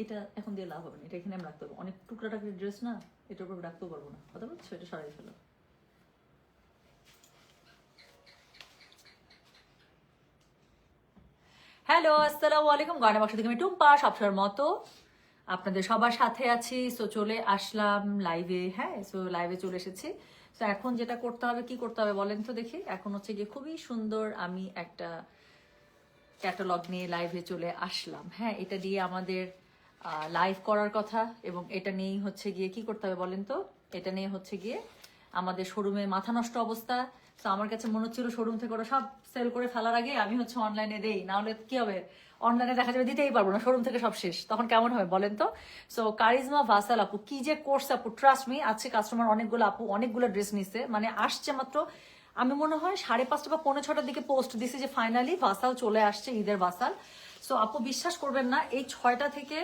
এটা এখন দিয়ে লাভ হবে না, এটা এখানে আমি রাখতে পারবো, অনেক টুকরা টাকরি ড্রেস না, এটার উপর রাখতেও পারবো না, কথা বলছো, এটা সরাই ফেলো। হ্যালো, আসসালামু আলাইকুম, গয়না বাক্স থেকে আমি টুম্পা সবসময়ের মতো আপনাদের সবার সাথে আছি। সো চলে আসলাম লাইভে, হ্যাঁ, সো লাইভে চলে এসেছি। তো এখন যেটা করতে হবে, কি করতে হবে বলেন তো দেখি। এখন হচ্ছে গিয়ে খুবই সুন্দর আমি একটা ক্যাটালগ নিয়ে লাইভে চলে আসলাম, হ্যাঁ, এটা দিয়ে আমাদের লাইভ করার কথা, এবং এটা নিয়েই হচ্ছে গিয়ে কি করতে হবে বলেন তো। এটা নিয়ে হচ্ছে গিয়ে আমাদের শোরুমে মাথা নষ্ট অবস্থা। তো আমার কাছে মনে হচ্ছিল শোরুম থেকে ওরা সব সেল করে ফেলার আগে আমি হচ্ছে অনলাইনে দেই, না হলে কি হবে, অনলাইনে দেখা যাবে দিতেই পারবো না, শোরুম থেকে সব শেষ, তখন কেমন হবে বলেন তো। সো কারিজমা ভাসাল আপু কি যে কোর্স আপু, ট্রাস্ট মি, আজকে কাস্টমার অনেকগুলো আপু অনেকগুলো ড্রেস নিছে, মানে আসছে মাত্র, আমি মনে হয় 5:30 বা 5:45 দিকে পোস্ট দিছি যে ফাইনালি ভাসাল চলে আসছে, ঈদের ভাসাল। সো আপু বিশ্বাস করবেন না, এই 6টা থেকে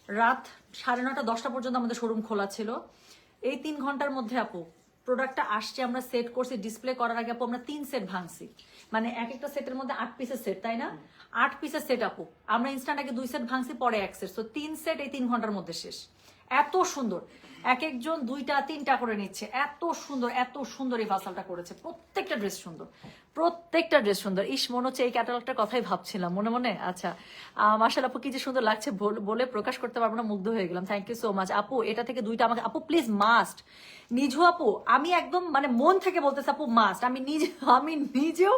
রাত 9:30 10টা পর্যন্ত আমাদের শোরুম খোলা ছিল। এই 3 ঘন্টার মধ্যে আপু প্রোডাক্টটা আসছে, আমরা সেট করছি, ডিসপ্লে করার আগে আপু আমরা 3 সেট ভাঙছি, মানে এক একটা সেটের মধ্যে 8 পিসের সেট, তাই না, 8 পিসের সেট আপু, আমরা ইনস্ট্যান্ট আগে 2 সেট ভাঙছি, পরে 1 সেট, সো 3 সেট এই 3 ঘন্টার মধ্যে শেষ। এত সুন্দর, এক একজন 2টা 3টা করে নিচ্ছে, এত সুন্দর এত সুন্দর এই ভাসালটা করেছে, প্রত্যেকটা ড্রেস সুন্দর, প্রত্যেকটা ড্রেস সুন্দর। ইস, মনে হচ্ছে এই ক্যাটালগটার কথাই ভাবছিলাম মনে মনে। আচ্ছা, মাশাআল্লাহ আপু কি যে সুন্দর লাগছে, বলে প্রকাশ করতে পারবো না, মুগ্ধ হয়ে গেলাম, থ্যাংক ইউ সো মাচ আপু। এটা থেকে 2টা আমাকে আপু প্লিজ মাস্ট, নিঝু আপু, আমি একদম মানে মন থেকে বলতেছি আপু মাস্ট, আমি নিজেও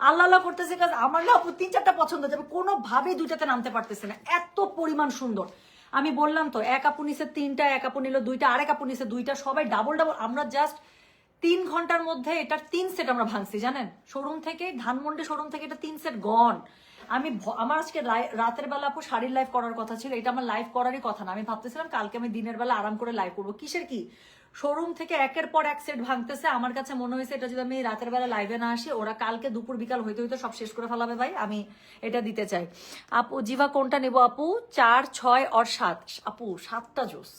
আল্লাহ আল্লাহ করতেছি, কাজ আমার না আপু 3-4টা পছন্দ হচ্ছে, আমি কোনোভাবেই 2টাতে নামতে পারতেছি না, এত পরিমাণ সুন্দর। আমি বললাম তো, এক আপু নিছে 3টা, এক আপু নিল 2টা, আরেক আপু নিছে 2টা, সবাই ডাবল ডাবল, আমরা জাস্ট 3 ঘন্টার মধ্যে এটার 3 সেট আমরা ভাঙছি, জানেন, শোরুম থেকে, ধানমন্ডি শোরুম থেকে এটা 3 সেট গন। আমার আজকে রাতের বেলা আপু শাড়ির লাইভ করার কথা ছিল, এটা আমার লাইভ করারই কথা না, আমি ভাবতেছিলাম কালকে আমি দিনের বেলা আরাম করে লাইভ করবো, কিসের কি, শোরুম থেকে একের পর এক সেট ভাঙতেছে, আমার কাছে মনে হয়েছে এটা যদি আমি রাতের বেলা লাইভে না আসি, ওরা কালকে দুপুর বিকাল হইতে হইতে সব শেষ করে ফেলাবে ভাই, আমি এটা দিতে চাই। আপু জিভা কোনটা নেবো আপু, 4, 6 আর 7 আপু, 7টা জোস,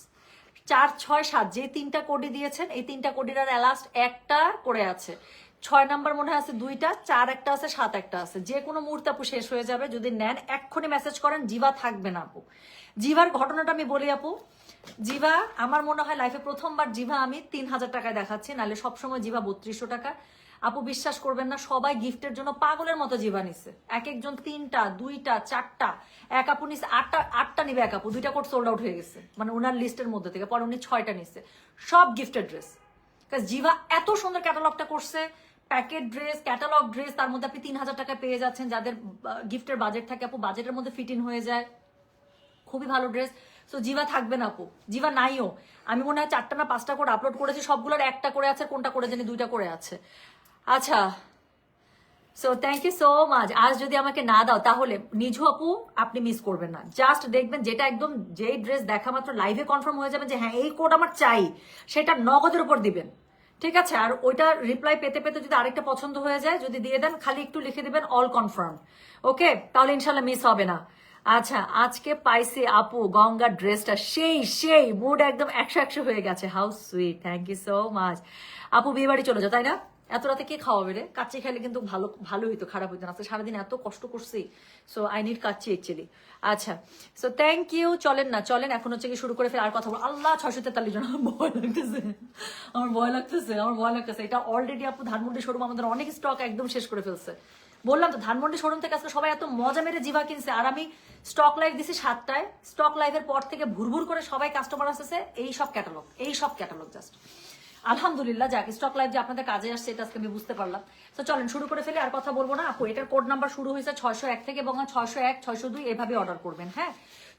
4, 6, 7 যে 3টা কোডি দিয়েছেন, এই 3টা কোডির আর লাস্ট একটা করে আছে, 6 নাম্বার মনে হয় আছে 2টা, 4 একটা আছে, 7 একটা আছে, যে কোনো মুহূর্তে আপু শেষ হয়ে যাবে, যদি নেন এক্ষুনি মেসেজ করেন, জিভা থাকবে না আপু। জিভার ঘটনাটা আমি বলি আপু, জিভা আমার মনে হয় লাইফে প্রথমবার জিভা আমি 3,000 টাকায় দেখাচ্ছি, নাহলে সবসময় জিভা 3200 টাকা। আপু বিশ্বাস করবেন না, সবাই গিফটের জন্য পাগলের মতো জিভা নিচ্ছে, এক একজন 3টা 2টা 4টা, এক আপু নিচ্ছে 8টা নিবে, এক আপু 2টা কোট সোল্ড আউট হয়ে গেছে, মানে ওনার লিস্টের মধ্যে থেকে, পরে উনি 6টা নিচ্ছে, সব গিফটের ড্রেস। জিভা এত সুন্দর ক্যাটালগটা করছে, প্যাকেট ড্রেস, ক্যাটালগ ড্রেস, তার মধ্যে আপনি 3,000 টাকায় পেয়ে যাচ্ছেন, যাদের গিফটের বাজেট থাকে আপু বাজেটের মধ্যে ফিট ইন হয়ে যায়, খুবই ভালো ড্রেস। সো জিভা থাকবে না আপু, জিভা নাইও, আমি মনে হয় 4টা না 5টা করে আপলোড করেছি, সবগুলোর একটা করে আছে, কোনটা করে জানি 2টা করে আছে। আচ্ছা, so thank you so much. আজ যদি আমাকে না দাও তাহলে নিঝু আপু আপনি মিস করবেন না, জাস্ট দেখবেন যেটা একদম, যেই ড্রেস দেখা মাত্র লাইভে কনফার্ম হয়ে যাবে যে হ্যাঁ এই কোড আমার চাই, সেটা নগদের উপর দিবেন, ঠিক আছে। আর ওইটা রিপ্লাই পেতে পেতে যদি আরেকটা পছন্দ হয়ে যায়, যদি দিয়ে দেন, খালি একটু লিখে দিবেন অল কনফার্ম, ওকে, তাহলে ইনশাল্লাহ মিস হবে না। আচ্ছা, আজকে পাইছি আপু গঙ্গার ড্রেসটা, সেই মুড একদম 100 হয়ে গেছে, how sweet, thank you so much আপু। বিয়ে বাড়ি চলে যাও তাই না, এত রাতে কে খাওয়াবে রে, কাচ্চি খাইলে কিন্তু ভালো হইতো, খারাপ হইতো না, আজকে সারাদিন এত কষ্ট করছি, so I need kacchi actually. আচ্ছা, সো থ্যাংক ইউ, চলেন এখন হচ্ছে কি শুরু করে ফের আর কথা বল। আল্লাহ 643 জন, আমার ভয় লাগতেছে, এটা অলরেডি আপু ধানমন্ডি শোরুম আমাদের অনেক স্টক একদম শেষ করে ফেলছে, বললাম তো ধানমন্ডি শোরুম থেকে আজকে সবাই এত মজা মেরে জিভা কিনছে, আর আমি স্টক লাইভ দিছি 7টায়, স্টক লাইভের পর থেকে ভুরভুর করে সবাই কাস্টমার আসতেছে, এই সব ক্যাটালগ জাস্ট আলহামদুলিল্লাহ, যাক স্টক লাইভ যে আপনাদের কাজে আসছে এটা আজকে আমি বুঝতে পারলাম। তো চলেন শুরু করে ফেলি, আর কথা বলবো না আপু। এটার কোড নাম্বার শুরু হয়েছে 601 থেকে, এবং 601 602 এভাবে অর্ডার করবেন, হ্যাঁ,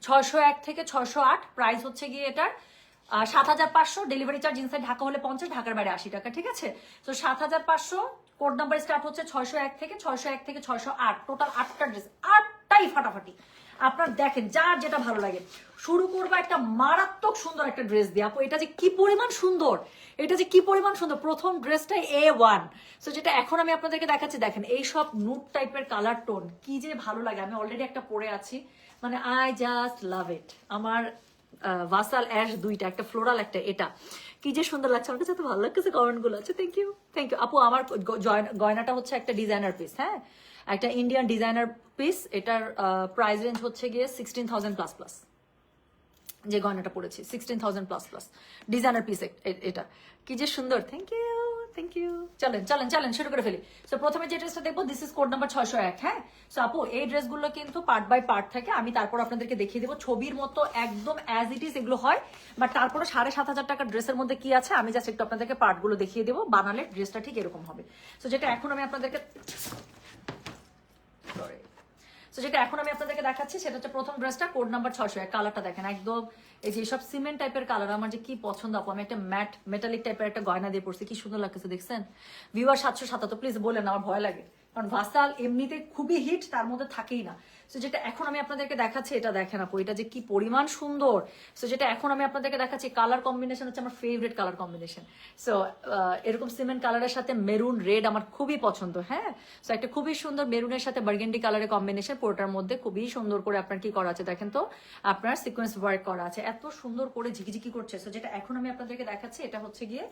601 থেকে 608, প্রাইস হচ্ছে গিয়ে এটার 7,500, ডেলিভারি চার্জ ইনসাইড ঢাকা হলে 50, ঢাকার বাইরে 80 টাকা, ঠিক আছে। তো 7,500, কোড নাম্বার স্টার্ট হচ্ছে 601 থেকে, 601 থেকে 608, টোটাল 8টা ড্রেস, 8টাই ফাটাফাটি। আপনার দেখেন যার যেটা ভালো লাগে। শুরু করবো একটা মারাত্মক সুন্দর একটা ড্রেস দিয়ে আপু, এটা যে কি পরিমাণ সুন্দর, প্রথম ড্রেসটাই A1, সো যেটা এখন আমি আপনাদেরকে দেখাচ্ছি, দেখেন এই সব নুট টাইপের কালার টোন, কি যে ভালো লাগে, আমি অলরেডি একটা পরে আছি, মানে আই জাস্ট লাভ ইট। আমার ভাসাল অ্যাশ 2টা, একটা ফ্লোরাল, একটা এটা, কি যে সুন্দর লাগছে, আমার কাছে এত ভালো লাগছে, কমেন্ট গুলো আছে, থ্যাংক ইউ আপু। আমার গয়নাটা হচ্ছে একটা ডিজাইনার পিস, হ্যাঁ, একটা ইন্ডিয়ান ডিজাইনার পিস, এটার প্রাইস রেঞ্জ হচ্ছে গিয়ে 16,000++। যে গয়নাটা পড়েছি 16,000 প্লাস প্লাস ডিজাইনার পিস এটা কি যে সুন্দর থ্যাংক ইউ চলেন চলেন চলেন শুরু করে ফেলি সো প্রথমে যে ড্রেসটা দেখবো দিস ইজ কোড নাম্বার 601 হ্যাঁ সো আপু এই ড্রেসগুলো কিন্তু পার্ট বাই পার্ট থাকে আমি তারপর আপনাদেরকে দেখিয়ে দেবো ছবির মতো একদম অ্যাজ ইট ইজ এগুলো হয় বাট তারপরে 7,500 টাকার ড্রেসের মধ্যে কি আছে আমি জাস্ট একটু আপনাদেরকে পার্টগুলো দেখিয়ে দেবো বানালে ড্রেসটা ঠিক এরকম হবে সো যেটা এখন আমি আপনাদেরকে দেখাচ্ছি সেটা হচ্ছে প্রথম ড্রেসটা কোড নাম্বার 601 কালারটা দেখেন একদম এই যে সব সিমেন্ট টাইপের কালার আমার যে কি পছন্দ আপু আমি একটা ম্যাট মেটালিক টাইপের একটা গয়না দিয়ে পড়ছি কি সুন্দর লাগতেছে দেখছেন ভিউয়ার 777 প্লিজ বলেন আমার ভয় লাগে কারণ ভাসাল এমনিতে খুবই হিট তার মধ্যে থাকেই না সো যেটা এখন আমি আপনাদেরকে দেখাচ্ছি এটা দেখেন আপু এটা যে কি পরিমাণ সুন্দর সো যেটা এখন আমি আপনাদেরকে দেখাচ্ছি কালার কম্বিনেশন হচ্ছে আমার ফেভারিট কালার কম্বিনেশন সো এরকম সিমেন্ট কালারের সাথে মেরুন রেড আমার খুবই পছন্দ হ্যাঁ সো একটা খুবই সুন্দর মেরুনের সাথে বার্গেন্ডি কালারের কম্বিনেশন পুরোটার মধ্যে খুবই সুন্দর করে আপনার কি করা আছে দেখেন তো আপনার সিকোয়েন্স ওয়ার্ক করা আছে এত সুন্দর করে ঝিকিঝিকি করছে সো যেটা এখন আমি আপনাদেরকে দেখাচ্ছি এটা হচ্ছে গিয়ে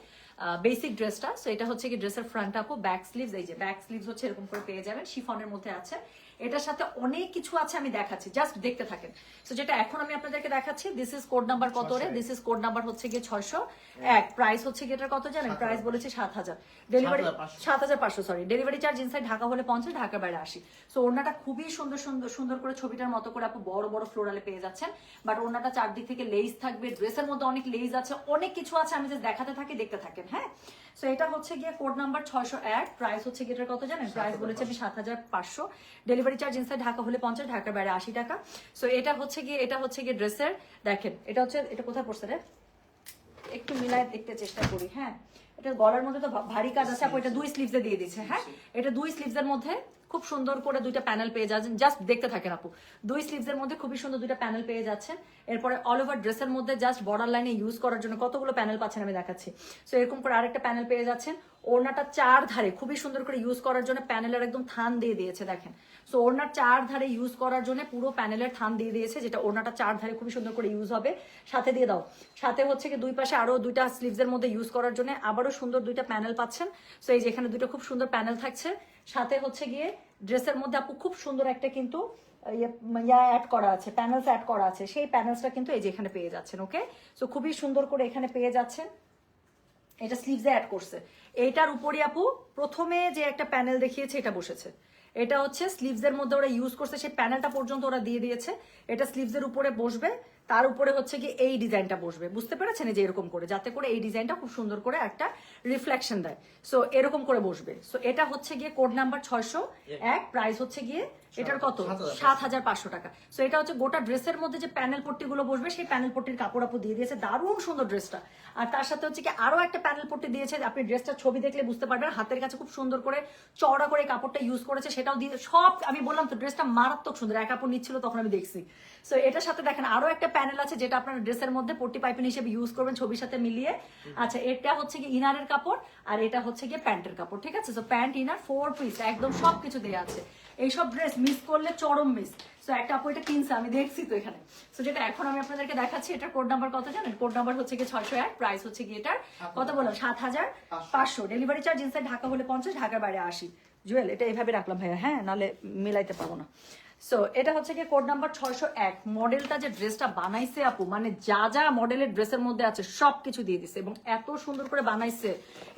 বেসিক ড্রেসটা সো এটা হচ্ছে গিয়ে ড্রেসের ফ্রন্ট আপু ব্যাক স্লিভস এই যে ব্যাক স্লিভস হচ্ছে এরকম করে পেয়ে যাবেন শিফনের মধ্যে আছে এটার সাথে অনেক কিছু আছে আমি দেখাচ্ছি জাস্ট দেখতে থাকেন সো যেটা এখন আমি আপনাদেরকে দেখাচ্ছি দিস ইজ কোড নাম্বার কত রে দিস ইজ কোড নাম্বার হচ্ছে গিয়ে 601 প্রাইস হচ্ছে গিয়ে এটার কত জানেন প্রাইস বলেছে 7,000 delivery 7,500 sorry delivery charge inside Dhaka হলে 50 ঢাকার বাইরে 80 সো ওড়নাটা খুবই সুন্দর সুন্দর সুন্দর করে ছবিটার মতো করে আপু বড় বড় ফ্লোরালে পেয়ে যাচ্ছেন বাট ওড়নাটা চারদিক থেকে লেস থাকবে ড্রেসের মধ্যে অনেক লেস আছে অনেক কিছু আছে আমি জাস্ট দেখাতে থাকি দেখতে থাকেন হ্যাঁ সো এটা হচ্ছে গিয়ে কোড নাম্বার 601 প্রাইস হচ্ছে গিয়ে এটার কত জানেন প্রাইস বলেছে আমি 7,500 ডেলিভারি চার্জ ইনসাইড ঢাকা হলে 50 ঢাকার বাইরে 80 টাকা সো এটা হচ্ছে গিয়ে ড্রেসের দেখেন এটা কোথায় পড়ছে রে একটু মিলায় দেখতে চেষ্টা করি হ্যাঁ এটা গলার মধ্যে তো ভারী কাজ আছে আপু এটা দুই স্লিভসে দিয়ে দিচ্ছে হ্যাঁ এটা দুই স্লিভসের মধ্যে খুব সুন্দর করে দুইটা প্যানেল পেয়ে যাচ্ছেন জাস্ট দেখতে থাকেন আপু দুই স্লিভসের মধ্যে খুবই সুন্দর দুইটা প্যানেল পেয়ে যাচ্ছেন এরপরে অল ওভার ড্রেসের মধ্যে জাস্ট বর্ডার লাইনে ইউজ করার জন্য কতগুলো প্যানেল পাচ্ছেন আমি দেখাচ্ছি সো এরকম করে আরেকটা প্যানেল পেয়ে যাচ্ছেন ওড়নাটা চার ধারে খুবই সুন্দর করে ইউজ করার জন্য প্যানেলের একদম থান দিয়ে দিয়েছে দেখেন সো ওড়নার চার ধারে ইউজ করার জন্য পুরো প্যানেলের থান দিয়ে দিয়েছে যেটা ওড়নাটা চার ধারে খুবই সুন্দর করে ইউজ হবে সাথে দিয়ে দাও সাথে হচ্ছে কি দুই পাশে আরো দুইটা স্লিভসের মধ্যে ইউজ করার জন্য আবারও সুন্দর দুইটা প্যানেল পাচ্ছেন সো এই যে এখানে দুটো খুব সুন্দর প্যানেল থাকছে সাথে হচ্ছে গিয়ে ড্রেসের মধ্যে আপু খুব সুন্দর একটা কিন্তু অ্যাড করা আছে প্যানেলস অ্যাড করা আছে সেই প্যানেলসটা কিন্তু এই যে এখানে পেয়ে যাচ্ছেন ওকে সো খুবই সুন্দর করে এখানে পেয়ে যাচ্ছেন এটা স্লিভসে অ্যাড করছে এইটার উপরে আপু প্রথমে যে একটা প্যানেল দেখিয়েছে এটা বসেছে এটা হচ্ছে স্লিভসের মধ্যে ওরা ইউজ করছে সেই প্যানেলটা পর্যন্ত ওরা দিয়ে দিয়েছে এটা স্লিভসের উপরে বসবে তার উপরে হচ্ছে কি এই ডিজাইনটা বসবে বুঝতে পেরেছেন যে এরকম করে যাতে করে এই ডিজাইনটা খুব সুন্দর করে একটা রিফ্লেকশন দেয় সো এরকম করে বসবে সো এটা হচ্ছে গিয়ে কোড নাম্বার 601 প্রাইস হচ্ছে গিয়ে এটার কত 7,500 টাকা সো এটা হচ্ছে গোটা ড্রেসের মধ্যে যে প্যানেল পট্টিগুলো বসবে সেই প্যানেল পট্টির কাপড় আপু দিয়ে দিয়েছে দারুণ সুন্দর ড্রেসটা আর তার সাথে হচ্ছে কি আরো একটা প্যানেল পট্টি দিয়েছে আপনি ড্রেসটার ছবি দেখলে বুঝতে পারবেন হাতের কাছে খুব সুন্দর করে চওড়া করে কাপড়টা ইউজ করেছে সেটাও দিয়ে সব আমি বললাম তো ড্রেসটা মারাত্মক সুন্দর এক কাপড় নিচ্ছিল তখন আমি দেখছি সো এটার সাথে দেখেন আরো একটা প্যানেল আছে যেটা আপনার ড্রেসের মধ্যে পট্টি পাইপিং হিসেবে ইউজ করবেন ছবির সাথে মিলিয়ে আচ্ছা এটা হচ্ছে কি ইনারের কাপড় আর এটা হচ্ছে কি প্যান্টের কাপড় ঠিক আছে সো প্যান্ট ইনার 4 পিস একদম সবকিছু দেওয়া আছে এইসব ড্রেস মিস করলে চরম মিস সো একটা আপু এটা কিনছে আমি দেখছি তো এখানে সো যেটা এখন আমি আপনাদেরকে দেখাচ্ছি এটা কোড নাম্বার কত জানেন কোড নাম্বার হচ্ছে কি 601 প্রাইস হচ্ছে কি এটার কত বললাম 7,500 ডেলিভারি চার্জ ইনসাইড ঢাকা হলে 50 ঢাকার বাইরে 80 জুয়েল এটা এইভাবে রাখলাম ভাইয়া হ্যাঁ নাহলে মিলাইতে পারবো না সো এটা হচ্ছে কি কোড নাম্বার 601 মডেলটা যে ড্রেসটা বানাইছে আপু মানে যা যা মডেলের ড্রেসের মধ্যে আছে সবকিছু দিয়ে দিছে এবং এত সুন্দর করে বানাইছে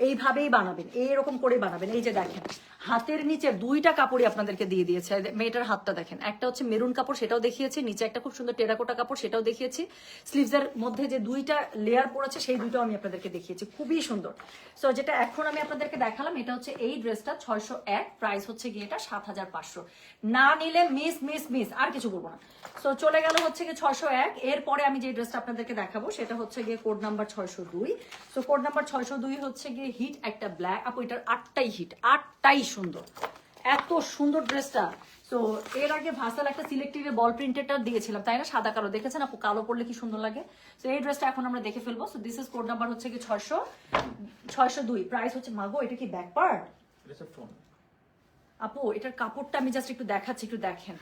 এইভাবেই বানাবেন এইরকম করে বানাবেন এই যে দেখেন হাতের নিচে দুইটা কাপড়ই আপনাদেরকে দিয়ে দিয়েছে মেয়েটার হাতটা দেখেন একটা হচ্ছে মেরুন কাপড় সেটাও দেখিয়েছি নিচে একটা খুব সুন্দর টেরাকোটা কাপড় সেটাও দেখিয়েছি স্লিভসের মধ্যে যে দুইটা লেয়ার পড়েছে সেই দুইটাও আমি আপনাদেরকে দেখিয়েছি খুবই সুন্দর সো যেটা এখন আমি আপনাদেরকে দেখালাম এটা হচ্ছে এই ড্রেসটা 601 প্রাইস হচ্ছে গিয়ে এটা 7,500 না নিলে মিস মিস মিস আর কিছু বলবো না সো চলে গেল হচ্ছে গিয়ে 601 এরপরে আমি যে ড্রেসটা আপনাদেরকে দেখাবো সেটা হচ্ছে গিয়ে code number 602 so code number 602 হচ্ছে গিয়ে হিট একটা ব্ল্যাক আপু এটার 8টাই হিট 8টাই সুন্দর এত সুন্দর ড্রেসটা তো এর আগে ভাসাল একটা সিলেক্টিভে বল প্রিন্টেডটা দিয়েছিলাম তাই না সাদা কালো দেখেছেন আপু কালো পরলে কি সুন্দর লাগে তো এই ড্রেসটা এখন আমরা দেখে ফেলবো so this is code number হচ্ছে কি 602 প্রাইস হচ্ছে মাগো এটা কি ব্যাক পার্ট আপু এটার কাপড়টা আমি জাস্ট একটু দেখাচ্ছি একটু দেখেন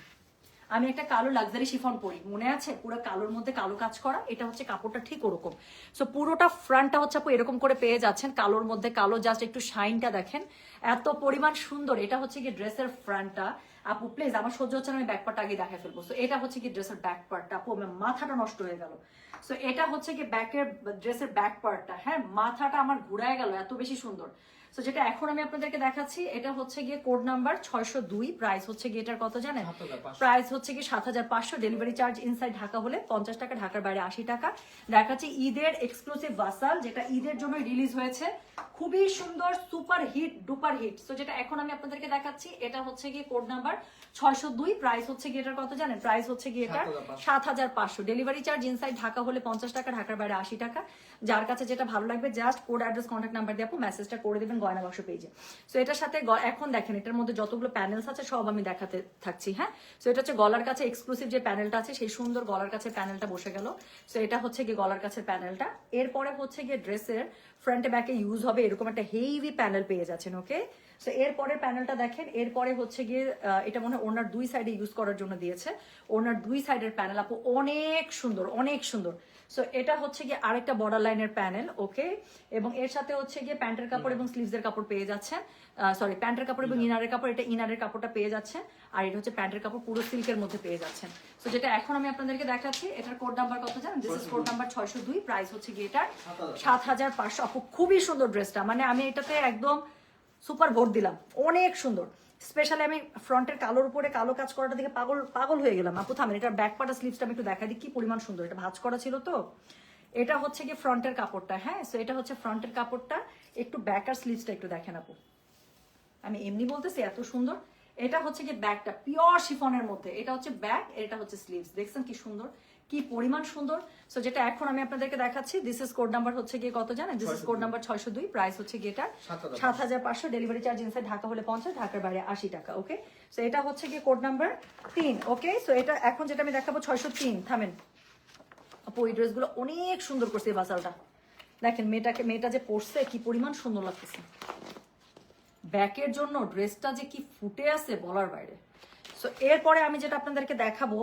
আমি একটা কালো লাক্সারি শিফন পরি মনে আছে পুরো কালোর মধ্যে কালো কাজ করা এটা হচ্ছে কাপড়টা ঠিক ওরকম সো পুরোটা ফ্রন্টটা হচ্ছে আপু এরকম করে পেয়ে যাচ্ছেন কালোর মধ্যে কালো জাস্ট একটু শাইনটা দেখেন এত পরিমাণ সুন্দর এটা হচ্ছে কি ড্রেসের ফ্রন্টটা আপু প্লিজ আমার সহ্য হচ্ছে না, আমি ব্যাক পার্টটা আগে দেখাই ফেলবো। সো এটা হচ্ছে কি ড্রেসের ব্যাক পার্টটা, আপু আমার মাথাটা নষ্ট হয়ে গেল। সো এটা হচ্ছে কি ব্যাকের ড্রেসের ব্যাক পার্টটা, হ্যাঁ মাথাটা আমার ঘুরায় গেল, এত বেশি সুন্দর। সো যেটা এখন আমি আপনাদেরকে দেখাচ্ছি এটা হচ্ছে গিয়ে কোড নাম্বার 602, প্রাইস হচ্ছে গিয়ে এটার কত জানেন? প্রাইস হচ্ছে কি 7500, ডেলিভারি চার্জ ইনসাইড ঢাকা হলে 50 টাকা, ঢাকার বাইরে 80 টাকা। দেখাচ্ছি ঈদের এক্সক্লুসিভ ভাসাল, যেটা ঈদের জন্য রিলিজ হয়েছে, খুবই সুন্দর, super hit duper hit. So যেটা এখন আমি আপনাদেরকে দেখাচ্ছি এটা হচ্ছে গিয়ে কোড নাম্বার 602, প্রাইস হচ্ছে গিয়ে এটার কত জানেন? প্রাইস হচ্ছে গিয়ে এটা 7500, ডেলিভারি চার্জ ইনসাইড ঢাকা হলে 50 টাকা, ঢাকার বাইরে 80 টাকা। যার কাছে যেটা ভালো লাগবে just code address contact number দিয়ে আপু মেসেজটা করে দেবেন গয়না বাক্স পেজে। সো এটার সাথে এখন দেখেন এটার মধ্যে যতগুলো প্যানেলস আছে সব আমি দেখাতে থাকছি, হ্যাঁ। সো এটা হচ্ছে গলার কাছে এক্সক্লুসিভ যে প্যানেলটা আছে, সেই সুন্দর গলার কাছে প্যানেলটা বসে গেল। সো এটা হচ্ছে গিয়ে গলার কাছে প্যানেলটা। এরপরে হচ্ছে গিয়ে ড্রেসের ফ্রন্টে ব্যাকে ইউজ হবে এরকম একটা হেভি প্যানেল পেয়ে যাচ্ছেন, ওকে। সো এরপরের প্যানেলটা দেখেন, এরপরে হচ্ছে গিয়ে এটা মনে হয় ওনার দুই সাইডে ইউজ করার জন্য দিয়েছে, ওনার দুই সাইডের প্যানেল আপু অনেক সুন্দর, অনেক সুন্দর। সো এটা হচ্ছে গিয়ে আরেকটা বর্ডার লাইনের প্যানেল, ওকে। এবং এর সাথে হচ্ছে গিয়ে প্যান্টের কাপড় এবং স্লিভসের কাপড় পেয়ে যাচ্ছেন, সরি প্যান্টের কাপড় এবং ইনারের কাপড়, এটা ইনারের কাপড়টা পেয়ে যাচ্ছেন, আর এটা হচ্ছে প্যান্টের কাপড় পুরো সিল্কের মধ্যে পেয়ে যাচ্ছেন। সো যেটা এখন আমি আপনাদেরকে দেখাচ্ছি এটার কোড নাম্বার কত জানেন? This is code number 602, price হচ্ছে গিয়ে এটা 7500। আপু খুবই সুন্দর ড্রেসটা, মানে আমি এটাতে একদম সুপার ভোট দিলাম, অনেক সুন্দর। স্পেশালি আমি ফ্রন্টের কালোর উপরে কালো কাজ করাটা দেখে পাগল হয়ে গেলাম। আপু থামেন, এটার ব্যাক পার্টা স্লিভসটা আমি একটু দেখা দিই কি পরিমাণ সুন্দর, এটা ভাঁজ করা ছিল তো। এটা হচ্ছে কি ফ্রন্টের কাপড়টা, হ্যাঁ। সো এটা হচ্ছে ফ্রন্টের কাপড়টা, একটু ব্যাক আর স্লিভসটা একটু দেখেন আপু, আমি এমনি বলতেছি এত সুন্দর। এটা হচ্ছে কি ব্যাকটা পিওর শিফনের মধ্যে, এটা হচ্ছে ব্যাক, এটা হচ্ছে স্লিভস, দেখছেন কি সুন্দর, কি পরিমাণ সুন্দর। সো যেটা এখন আমি আপনাদেরকে দেখাচ্ছি দিস ইজ কোড নাম্বার হচ্ছে গিয়ে কত জানেন? This is code number 602, price হচ্ছে গিয়ে এটা 7500, ডেলিভারি চার্জ ইনসাইড ঢাকা হলে 50, ঢাকার বাইরে 80 টাকা, ওকে। সো এটা হচ্ছে গিয়ে কোড নাম্বার 3, ওকে। সো এটা এখন যেটা আমি দেখাবো 603, থামেন আপু, এই ড্রেসগুলো অনেক সুন্দর করছে এই বাসালটা, দেখেন মেয়েটা যে পরছে কি পরিমাণ সুন্দর লাগতেছে, ব্যাকের জন্য ড্রেসটা যে কি ফুটে আছে বলার বাইরে। সো এরপরে আমি যেটা আপনাদেরকে দেখাবো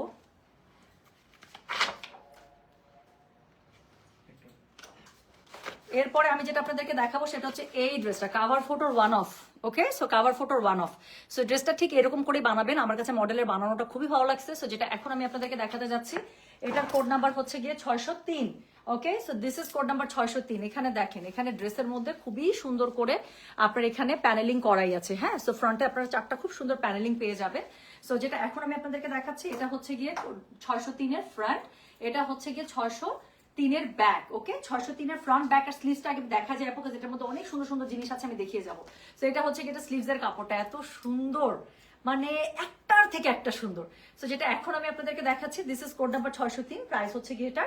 সেটা হচ্ছে এই ড্রেসটা, কাভার ফটোর one of, okay. So cover ফটোর ওয়ান অফ। সো ড্রেসটা ঠিক এরকম করেই বানাবেন, আমার কাছে মডেলের বানানোটা খুবই ভালো লাগছে। সো যেটা এখন আমি আপনাদেরকে দেখাতে যাচ্ছি এটার কোড নাম্বার হচ্ছে গিয়ে 603, okay. So this is code number 603। এখানে দেখেন, এখানে ড্রেসের মধ্যে খুবই সুন্দর করে আপনার এখানে প্যানেলিং করাই আছে, হ্যাঁ। সো ফ্রন্টে আপনারা চারটা খুব সুন্দর প্যানেলিং পেয়ে যাবে। সো যেটা এখন আমি আপনাদেরকে দেখাচ্ছি এটা হচ্ছে গিয়ে 603 এর ফ্রন্ট, এটা হচ্ছে গিয়ে 603 এর ব্যাক, ওকে। 603 এর ফ্রন্ট ব্যাক আর স্লিভসটা আগে দেখা যায় আপু, যেটার মধ্যে অনেক সুন্দর সুন্দর জিনিস আছে, আমি দেখিয়ে যাবো। সো এটা হচ্ছে গিয়ে স্লিভসের কাপড়টা এত সুন্দর, মানে একটার থেকে একটা সুন্দর। সো যেটা এখন আমি আপনাদেরকে দেখাচ্ছি this is code number 603, price হচ্ছে গিয়ে এটা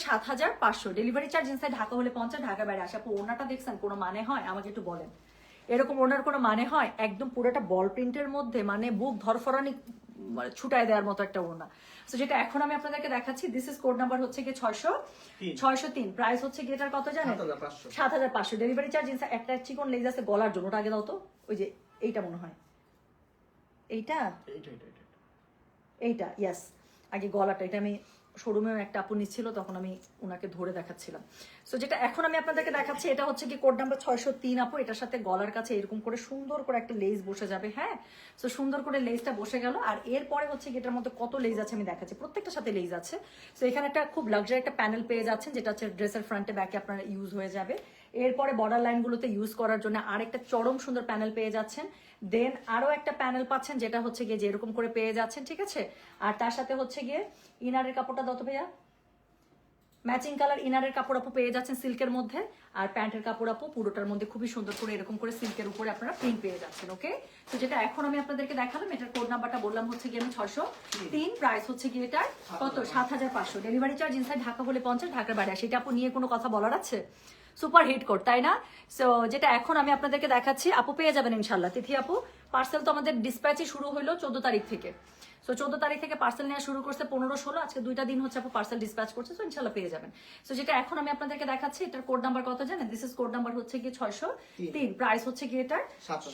7500, ডেলিভারি চার্জ ইনসাইড ঢাকা হলে 50, ঢাকার বাইরে 80। আপু ওনাটা দেখছেন কোনো মানে হয়? আমাকে একটু বলেন, এরকম ওনার কোনো মানে হয়? একদম পুরোটা বল প্রিন্টের মধ্যে, মানে বুক ধরফরানি ছুটায় দেওয়ার মতো একটা ওনা। সো যেটা এখন আমি আপনাদেরকে দেখাচ্ছি দিস ইজ কোড নাম্বার হচ্ছে গিয়ে 603, প্রাইস হচ্ছে গিয়ে এটার কত জানেন? 7500, ডেলিভারি চার্জ ইনসাইড। একটা চিকন লেজ আছে গলার জন্য, ওটা আগে দাও তো, ওই যে এইটা মনে হয়, এইটা ইয়েস, আগে গলাটা, এটা আমি শোরুমেও একটা আপু নিচ্ছিল তখন আমি ওনাকে ধরে দেখাচ্ছিলাম। সো যেটা এখন আমি আপনাদেরকে দেখাচ্ছি এটা হচ্ছে কি কোড নাম্বার 603 আপু, এটার সাথে গলার কাছে এরকম করে সুন্দর করে একটা লেস বসে যাবে, হ্যাঁ। সো সুন্দর করে লেসটা বসে গেল। আর এরপরে হচ্ছে কি এটার মধ্যে কত লেস আছে আমি দেখাচ্ছি, প্রত্যেকটার সাথে লেস আছে। সো এখানে একটা খুব লাক্সারি একটা প্যানেল পেয়ে যাচ্ছেন, যেটা হচ্ছে ড্রেসের ফ্রন্টে ব্যাকে আপনার ইউজ হয়ে যাবে। এরপরে বর্ডার লাইনগুলোতে ইউজ করার জন্য আরেকটা চরম সুন্দর প্যানেল পেয়ে যাচ্ছেন, দেন আরো একটা প্যানেল পাচ্ছেন যেটা হচ্ছে গিয়ে যে এরকম করে পেয়ে যাচ্ছেন, ঠিক আছে। আর তার সাথে হচ্ছে গিয়ে ইনারের কাপড়টা দাও তো ভাইয়া, ম্যাচিং কালার ইনারের কাপড় আপু পেয়ে যাচ্ছেন সিল্কের মধ্যে, আর প্যান্টের কাপড় আপু পুরোটার মধ্যে খুবই সুন্দর করে এরকম করে সিল্কের উপরে আপনারা প্রিন্ট পেয়ে যাচ্ছেন, ওকে। তো যেটা এখন আমি আপনাদেরকে দেখালাম এটার কোড নাম্বারটা বললাম হচ্ছে গিয়ে আমি 603, প্রাইস হচ্ছে গিয়ে এটা কত 7500, ডেলিভারি চার্জ ইনসাইড ঢাকা হলে 50, ঢাকার বাইরে। সেটা আপু নিয়ে কোনো কথা বলার আছে? সুপার হিট কোড, তাই না? সো যেটা এখন আমি আপনাদেরকে দেখাচ্ছি আপু পেয়ে যাবেন ইনশাল্লাহ। তিথি আপু পার্সেল তো আমাদের ডিসপ্যাচই শুরু হলো 14 তারিখ থেকে। সো 14 তারিখ থেকে পার্সেল নেওয়া শুরু করছে, 15-16, আজকে 2টা দিন হচ্ছে আপু পার্সেল ডিসপ্যাচ করছে। সো ইনশাল্লাহ পেয়ে যাবেন। সো যেটা এখন আমি আপনাদেরকে দেখাচ্ছি এটার কোড নাম্বার কত জানেন? দিস ইজ কোড নাম্বার হচ্ছে গিয়ে 603, প্রাইস হচ্ছে গিয়ে এটার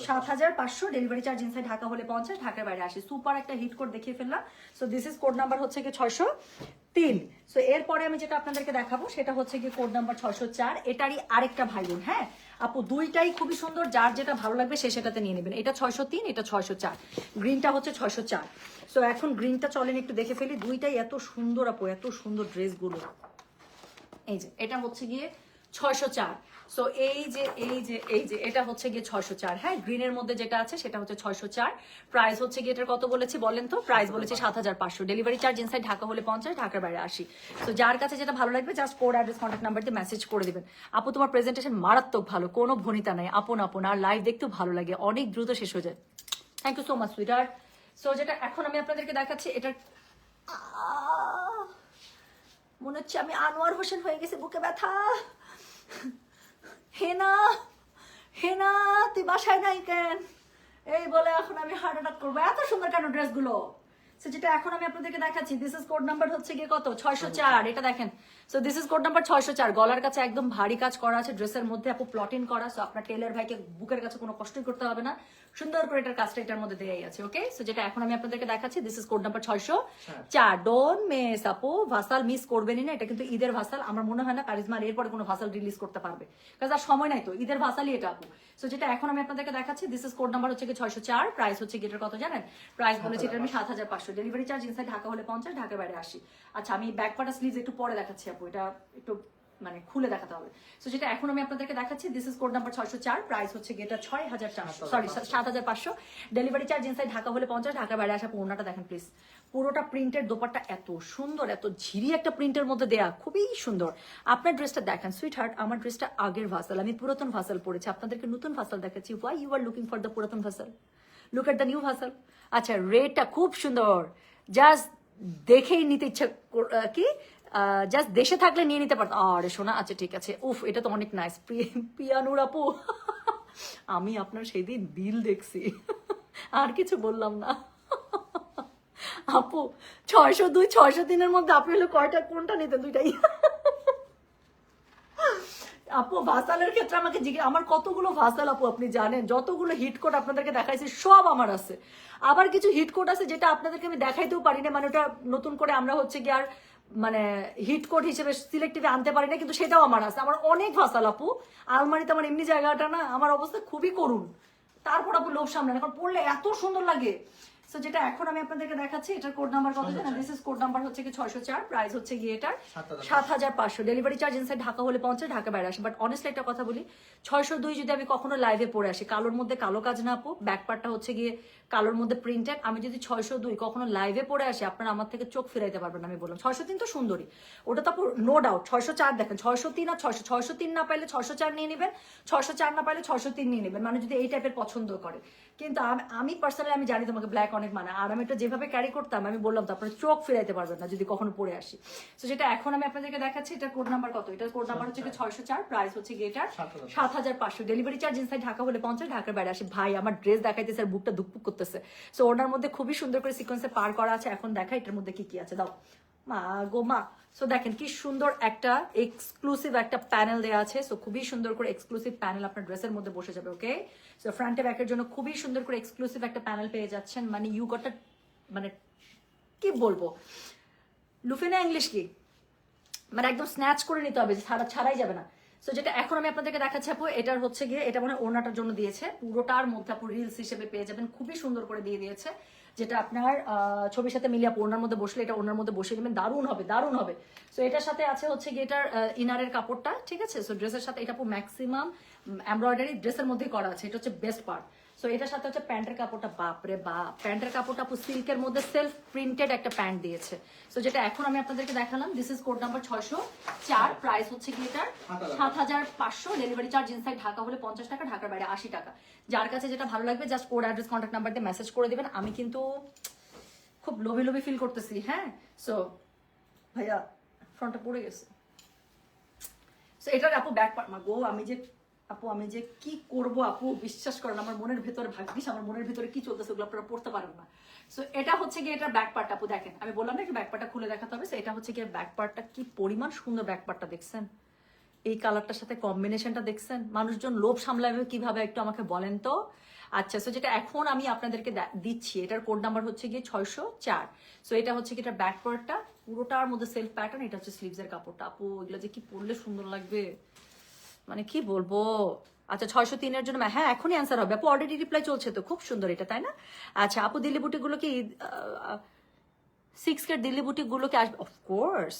7500, ডেলিভারি চার্জ ইনসাইড ঢাকা হলে 50, ঢাকার বাইরে 80। সুপার একটা হিট কোড দেখিয়ে ফেললাম। So this is code number হচ্ছে গিয়ে 603। সো এরপরে আমি যেটা আপনাদেরকে দেখাবো সেটা হচ্ছে গিয়ে কোড নাম্বার 604, এটারই আরেকটা ভাই বোন, হ্যাঁ। আপু দুইটাই খুবই সুন্দর, যার যেটা ভালো লাগবে সে সেটাতে নিয়ে নেবেন। এটা 603, এটা 604, গ্রিনটা হচ্ছে 604। সো এখন গ্রিনটা চলেন একটু দেখে ফেলি, দুইটাই এত সুন্দর আপু, এত সুন্দর ড্রেসগুলো। এই যে এটা হচ্ছে গিয়ে 604। সো এই যে এটা হচ্ছে গিয়ে 604। হ্যাঁ, গ্রিনের মধ্যে যেটা আছে সেটা হচ্ছে 604। প্রাইস হচ্ছে গিয়ে এটার কত বলেছি বলেন তো? প্রাইস বলেছি 7500। ডেলিভারি চার্জ ইনসাইড ঢাকা হলে 50, ঢাকার বাইরে 80। তো যার কাছে যেটা ভালো লাগবে just code address contact number দিয়ে মেসেজ করে দিবেন। আপু তোমার প্রেজেন্টেশন মারাত্মক ভালো, কোনো ভনিতা নাই, আপন আপন, আর লাইভ দেখতেও ভালো লাগে, অনেক দ্রুত শেষ হয়ে যায়। Thank you so much sweeter. So যেটা এখন আমি আপনাদেরকে দেখাচ্ছি, এটার মনে হচ্ছে আমি আনোয়ার হোসেন হয়ে গেছে, বুকে ব্যথা। হেনা, হেনা তুই বাসায় নাই কেন? এই বলে এখন আমি হার্ট অ্যাটাক করবো, এত সুন্দর কেন ড্রেসগুলো। সো যেটা এখন আমি আপনাদেরকে দেখাচ্ছি, দিস ইজ কোড নাম্বার হচ্ছে গিয়ে কত? 604। এটা দেখেন। So this is code number 604। গলার কাছে একদম ভারী কাজ করা আছে, ড্রেসের মধ্যে আপু প্লটিং করা। সো আপনার টেলার ভাইকে বুকের কাছে কোনো কষ্টই করতে হবে না, সুন্দর করে এটার কাজটা এটার মধ্যে দেয়াই আছে। ওকে, সো যেটা এখন আমি আপনাদেরকে দেখাচ্ছি, this is code number 604। Don't miss আপু, ভাসাল মিস করবেনই না। এটা কিন্তু ঈদের ভাসাল, আমার মনে হয় না কারিজমার এরপরে কোনো ভাসাল রিলিজ করতে পারবে, কারণ আর সময় নাই তো, ঈদের ভাসালই এটা আপু। সো যেটা এখন আমি আপনাদেরকে দেখাচ্ছি, দিস ইজ কোড নাম্বার হচ্ছে কি 604। প্রাইস হচ্ছে গেটার কত জানেন? প্রাইস বলেছি এটা আমি 7500। ডেলিভারি চার্জ ইনসাইড ঢাকা হলে 50, ঢাকার বাইরে 80। আচ্ছা, আমি ব্যাক পার্টা স্লিভস একটু পরে দেখাচ্ছি আপু, এটা একটু মানে খুলে দেখাতে হবে। সো যেটা এখন আমি আপনাদেরকে দেখাচ্ছি, this is code number 604। Price হচ্ছে গেটা 6400, sorry 7500। Delivery charge inside Dhaka হলে 50, ঢাকার বাইরে আসা। পুরোটা দেখেন প্লিজ, পুরোটা প্রিন্টের, দোপাট্টা এত সুন্দর, এত ঝিরি একটা প্রিন্টের মধ্যে দেয়া, খুবই সুন্দর। আপনার ড্রেসটা দেখেন সুইট হার্ট, আমার ড্রেসটা আগের ভাসাল, আমি পুরাতন ভাসাল পরেছি, আপনাদেরকে নতুন ভাসাল দেখাচ্ছি। Why you are looking for the পুরাতন vessel? Look at the new vessel. আচ্ছা, রেডটা খুব সুন্দর, জাস্ট দেখেই নিতে ইচ্ছা কি, জাস্ট দেশে থাকলে নিয়ে নিতে পারতাম। আরে শোনা, আচ্ছা ঠিক আছে। উফ, এটা তো অনেক নাইস। পিয়ানুর আপু, আমি আপনার সেই দিন বিল দেখছি, আর কিছু বললাম না। আপু 602, 603-এর মধ্যে আপনি হলো কয়টা, কোনটা নিতেন? দুইটাই। আপু ভাসালের ক্ষেত্রে আমাকে জিজ্ঞেস, আমার কতগুলো ভাসাল আপু আপনি জানেন, যতগুলো হিট কোড আপনাদেরকে দেখাইছি সব আমার আছে। আবার কিছু হিট কোড আছে যেটা আপনাদেরকে আমি দেখাইতেও পারি না, মানে ওটা নতুন করে আমরা হচ্ছে কি আর মানে হিট কোড হিসেবে সিলেক্টিভে আনতে পারি না, কিন্তু সেটাও আমার আছে। আমার অনেক ভাসাল আপু, আলমারিতে আমার এমনি জায়গাটা না, আমার অবস্থা খুবই করুণ। তারপর আপু লোভ সামলান, এখন পড়লে এত সুন্দর লাগে। সো যেটা এখন আমি আপনাদেরকে দেখাচ্ছি, এটার কোড নাম্বার কত জানেন? দিস ইজ কোড নাম্বার হচ্ছে কি 604। প্রাইস হচ্ছে গিয়ে এটার 7500। ডেলিভারি চার্জ ইনসাইড ঢাকা হলে 50, ঢাকা বাইরে আসে। বাট অনেস্টলি একটা কথা বলি, 602 যদি আমি কখনো লাইভে পড়ে আসি, কালোর মধ্যে কালো কাজ না আপু, ব্যাক পার্টটা হচ্ছে গিয়ে কালোর মধ্যে প্রিন্টেড, আমি যদি 602 কখনো লাইভে পড়ে আসি, আপনারা আমার থেকে চোখ ফিরাইতে পারবেন। আমি বললাম 603 তো সুন্দরী, ওটা তো আপু নো ডাউট। 604 দেখেন, 603 আর 600, 603 না পাইলে 604 নিয়ে নেবেন, 604 না পাইলে 603 নিয়ে নেবেন, মানে যদি এই টাইপের পছন্দ করে। কিন্তু আমি পার্সোনালি আমি জানি তোমাকে ব্ল্যাক অনেক মানে, আর আমি এটা যেভাবে ক্যারি করতাম, আমি বললাম তো আপনারা চোখ ফিরাইতে পারবেন না যদি কখনো পরে আসি। তো যেটা এখন আমি আপনাদেরকে দেখাচ্ছি, এটা কোড নাম্বার কত? এটার কোড নাম্বার হচ্ছে 604। প্রাইস হচ্ছে গিয়ে এটা 7500। ডেলিভারি চার্জ ইনসাইড ঢাকা হলে 50, ঢাকার বাইরে আসে। ভাই আমার ড্রেস দেখাইতেছে আর বুকটা ধুকপুক করতেছে। সো ওনার মধ্যে খুবই সুন্দর করে সিকোয়েন্সে পার করা আছে। এখন দেখা এটার মধ্যে কি কি আছে, দাও মা গো মা। সো দেখেন কি সুন্দর একটা এক্সক্লুসিভ একটা প্যানেল দেওয়া আছে। সো খুবই সুন্দর করে এক্সক্লুসিভ প্যানেল আপনার ড্রেসের মধ্যে বসে যাবে। ওকে, সো ফ্রন্টে ব্যাকের জন্য খুবই সুন্দর করে এক্সক্লুসিভ একটা প্যানেল পেয়ে যাচ্ছেন। মানে ইউ গট, মানে কি বলবো, লুফিনা ইংলিশ কি, মানে একদম স্ন্যাচ করে নিতে হবে, ছাড়াই যাবে না। সো যেটা এখন আমি আপনাদেরকে দেখাচ্ছি আপু, এটার হচ্ছে গিয়ে এটা মনে হয় ওড়নাটার জন্য দিয়েছে, পুরোটার মধ্যে আপু রিলস হিসেবে পেয়ে যাবেন, খুবই সুন্দর করে দিয়ে দিয়েছে, যেটা আপনার ছবির সাথে মিলিয়ে আপু ওড়নার মধ্যে বসলে এটা ওড়নার মধ্যে বসিয়ে নেবেন, দারুণ হবে, দারুণ হবে। সো এটার সাথে আছে হচ্ছে গিয়ে এটার ইনারের কাপড়টা, ঠিক আছে। সো ড্রেসের সাথে এটা আপু ম্যাক্সিমাম এমব্রয়ডারি ড্রেসের মধ্যেই করা আছে, এটা হচ্ছে বেস্ট পার্ট। সো এটার সাথে হচ্ছে প্যান্টের কাপড়টা, বাপরে বাপ, প্যান্টের কাপড়টা আপু সিল্কের মধ্যে সেলফ প্রিন্টেড একটা প্যান্ট দিয়েছে। সো যেটা এখন আমি আপনাদেরকে দেখালাম, this is code number 604। Price হচ্ছে কি এটার 7500। ডেলিভারি চার্জ ইনসাইড ঢাকা হলে 50 টাকা, ঢাকার বাইরে 80 টাকা। যার কাছে যেটা ভালো লাগবে just code address contact number দিয়ে মেসেজ করে দিবেন। আমি কিন্তু খুব লোভি লোভি ফিল করতেছি। হ্যাঁ, সো ভাইয়া ফ্রন্টটা পড়ে গেছে। সো এটার আপু ব্যাক পার্ট, মা গো আমি যে কি করব আপু, বিশ্বাস করেন আমার মনের ভেতরে, ভাগ্যিস আমার মনের ভেতরে কি চলতেছে ওগুলো আপনারা পড়তে পারবেন না। সো এটা হচ্ছে গিয়ে এটা ব্যাক পার্ট আপু, দেখেন আমি বললাম না একটু ব্যাক পার্টটা খুলে দেখাতে হবে। সো এটা হচ্ছে গিয়ে ব্যাক পার্টটা, কি পরিমাণ সুন্দর ব্যাক পার্টটা দেখছেন, এই কালারটার সাথে কম্বিনেশনটা দেখছেন, মানুষজন লোভ সামলাবে কিভাবে একটু আমাকে বলেন তো। আচ্ছা, সো যেটা এখন আমি আপনাদেরকে দিচ্ছি, এটার কোড নাম্বার হচ্ছে গিয়ে 604। সো এটা হচ্ছে কি এটার ব্যাক পার্টটা, পুরোটার মধ্যে সেলফ প্যাটার্ন, এটা হচ্ছে স্লিভস এর কাপড়টা। আপু এগুলো যে কি পরলে সুন্দর লাগবে, মানে কি বলবো। আচ্ছা 603-এর জন্য হ্যাঁ এখনই অ্যান্সার হবে আপু, অলরেডি রিপ্লাই চলছে তো, খুব সুন্দর এটা তাই না। আচ্ছা আপু দিল্লি বুটিকগুলো কি 6K দিল্লি বুটিকগুলোকে আসবে? অফকোর্স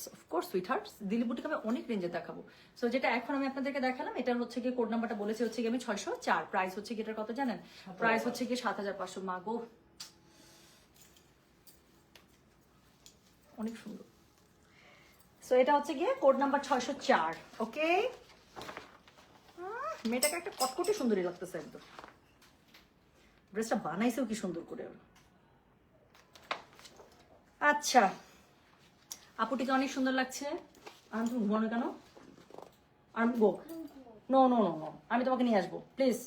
সুইটহার্ট, দিল্লি বুটিক আমি অনেক রেঞ্জে দেখাবো। সো যেটা এখন আমি আপনাদেরকে দেখালাম এটার হচ্ছে গিয়ে কোড নাম্বারটা বলেছি হচ্ছে গিয়ে আমি 604, প্রাইস হচ্ছে কি এটার কত জানেন? প্রাইস হচ্ছে গিয়ে 7500। মা গো অনেক সুন্দর। সো এটা হচ্ছে গিয়ে কোড নাম্বার 604। ওকে, মেয়েটাকে একটা কটকটি সুন্দরী লাগতেছে একদম, ড্রেসটা বানাইছেও কি সুন্দর করে। আচ্ছা আপুটিকে অনেক সুন্দর লাগছে। আমি তুমি ঘুমানো কেন? আমি গো নো নো নো নো, আমি তোমাকে নিয়ে আসবো প্লিজ।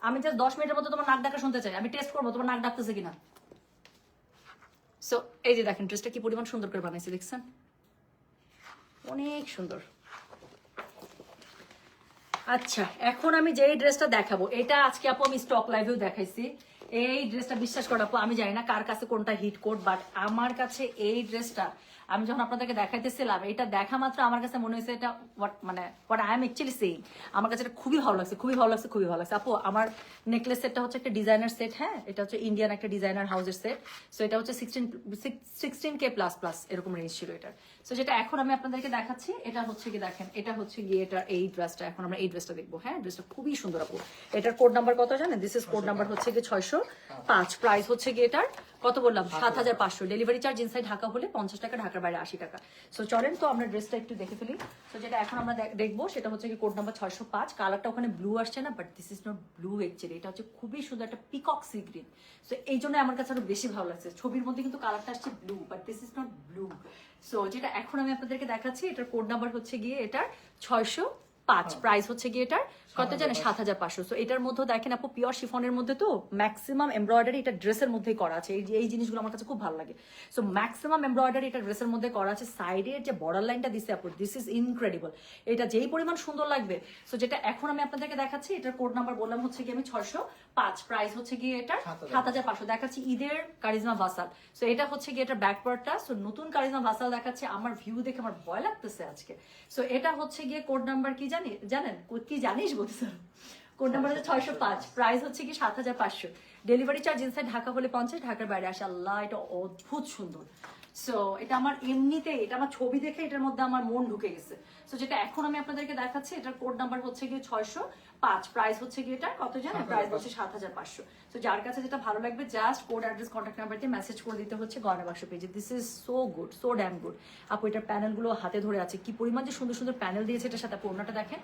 আমি জাস্ট 10 মিনিটের মধ্যে তোমার নাক ডাকা শুনতে চাই, আমি টেস্ট করবো তোমার নাক ডাকতেছে কিনা। সো এই যে দেখেন ড্রেসটা কি পরিমাণ সুন্দর করে বানাইছে, দেখছেন অনেক সুন্দর। আচ্ছা এখন আমি যেই ড্রেসটা দেখাবো এটা আজকে আপু আমি স্টক লাইভেও দেখাইছি। এই ড্রেসটা বিশ্বাস করো আপু, আমি জানি না কার কাছে কোনটা হিট কোড, বাট আমার কাছে এই ড্রেসটা আমি যখন আপনাদেরকে দেখাইতেছিলাম এটা দেখা মাত্র আমার কাছে মনে হয়েছে এটা what I am actually saying. আমার কাছে এটা খুবই ভালো লাগছে, খুবই ভালো লাগছে, খুবই ভালো লাগছে। আপু আমার নেকলেস সেটটা হচ্ছে একটা ডিজাইনার সেট, হ্যাঁ এটা হচ্ছে ইন্ডিয়ান একটা ডিজাইনার হাউসের সেট। সো এটা হচ্ছে 16K প্লাস প্লাস এরকম রেঞ্জ ছিল এটার। সো যেটা এখন আমি আপনাদেরকে দেখাচ্ছি এটা হচ্ছে কি দেখেন, এটা হচ্ছে গিয়ে এটা এই ড্রেসটা, এখন আমরা এই ড্রেসটা দেখবো। হ্যাঁ ড্রেসটা খুবই সুন্দর আপু। এটার কোড নাম্বার কত জানেন? দিস ইজ কোড নাম্বার হচ্ছে গিয়ে 605। প্রাইস হচ্ছে গিয়ে এটার কত বললাম? 7500। ডেলিভারি চার্জ ইনসাইড ঢাকা হলে 50 টাকা, ঢাকার বাইরে 80 টাকা। সো চলেন তো আমরা ড্রেসটা একটু দেখে ফেলি। তো যেটা এখন আমরা দেখবো সেটা হচ্ছে কি কোড নাম্বার 605। কালারটা ওখানে ব্লু আসছে না, but this is not blue actually, এটা হচ্ছে খুবই সুন্দর একটা পিকক সি গ্রিন। সো এই জন্য আমার কাছে আরো বেশি ভালো লাগছে। ছবির মধ্যে কিন্তু কালারটা আসছে blue, but this is not blue. So যেটা এখন আমি আপনাদেরকে দেখাচ্ছি এটার কোড নাম্বার হচ্ছে গিয়ে এটার 605। প্রাইস হচ্ছে গিয়ে এটার কত জানেন? 7500। সো এটার মধ্যে দেখেন আপু পিওর শিফনের মধ্যে তো ম্যাক্সিমাম এমব্রয়ডারি এটা ড্রেসের মধ্যেই করা আছে। এই জিনিসগুলো আমার কাছে খুব ভালো লাগে। সো ম্যাক্সিমাম এমব্রয়ডারি এটা ড্রেসের মধ্যে করা আছে। সাইডের যে বর্ডার লাইনটা দিছে আপু, দিস ইজ ইনক্রেডিবল, এটা যেই পরিমাণ সুন্দর লাগবে। সো যেটা এখন আমি আপনাদেরকে দেখাচ্ছি এটার কোড নাম্বার বললাম হচ্ছে গিয়ে আমি 605। প্রাইস হচ্ছে গিয়ে এটার 7500। দেখাচ্ছি ঈদের কারিজমা ভাসাল। সো এটা হচ্ছে গিয়ে এটার ব্যাকপার্টটা। সো নতুন কারিজমা ভাসাল দেখাচ্ছে, আমার ভিউ দেখে আমার ভয় লাগতেছে আজকে। সো এটা হচ্ছে গিয়ে কোড নাম্বার কি জানেন কি জানিস বলতে, কোড নাম্বার হচ্ছে 605। প্রাইস হচ্ছে কি 7500। ডেলিভারি চার্জ ইনসাইড ঢাকা হলে 50, ঢাকার বাইরে আসে। আল্লাহ এটা অদ্ভুত সুন্দর। সো এটা আমার এমনিতেই, এটা আমার ছবি দেখে এটার মধ্যে আমার মন ঢুকে গেছে। সো যেটা এখন আমি আপনাদেরকে দেখাচ্ছি এটার কোড নাম্বার হচ্ছে গিয়ে 605। প্রাইস হচ্ছে গিয়ে এটা কত জানেন? প্রাইস হচ্ছে 7500। সো যার কাছে যেটা ভালো লাগবে just code address contact number দিয়ে মেসেজ করে দিতে হচ্ছে গয়না বাক্স পেজে। This is so good, so dam good. আপু এটার প্যানেলগুলো হাতে ধরে আছে, কি পরিমাণ যে সুন্দর সুন্দর প্যানেল দিয়েছে এটার সাথে। আপু ওনাটা দেখেন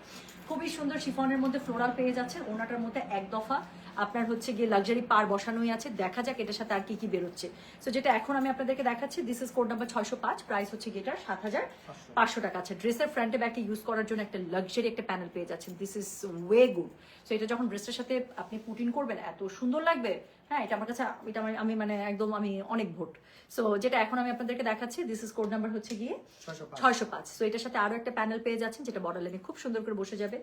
খুবই সুন্দর শিফনের মধ্যে ফ্লোরাল পেয়ে যাচ্ছেন। ওনাটার মধ্যে এক দফা আপনার হচ্ছে গিয়ে লাক্সারি পার বসানোই আছে। দেখা যাক এটার সাথে আর কি কি বেরোচ্ছে। সো যেটা এখন আমি আপনাদেরকে দেখাচ্ছি this is code number 605। Price হচ্ছে গিয়ে এটার 7500 টাকা আছে। ড্রেসের ফ্রন্টে ব্যাকে ইউজ করার জন্য একটা লাক্সারি একটা প্যানেল পেয়ে যাচ্ছেন। This is way good. So এটা যখন ড্রেসের সাথে আপনি পুটিন করবেন এত সুন্দর লাগবে। হ্যাঁ এটা আমার কাছে, এটা আমি মানে একদম আমি অনেক ভোট। সো যেটা এখন আমি আপনাদেরকে দেখাচ্ছি দিস ইজ কোড নাম্বার হচ্ছে গিয়ে 605। সো এটার সাথে আরো একটা প্যানেল পেয়ে যাচ্ছেন যেটা বর্ডার লাইনে খুব সুন্দর করে বসে যাবে।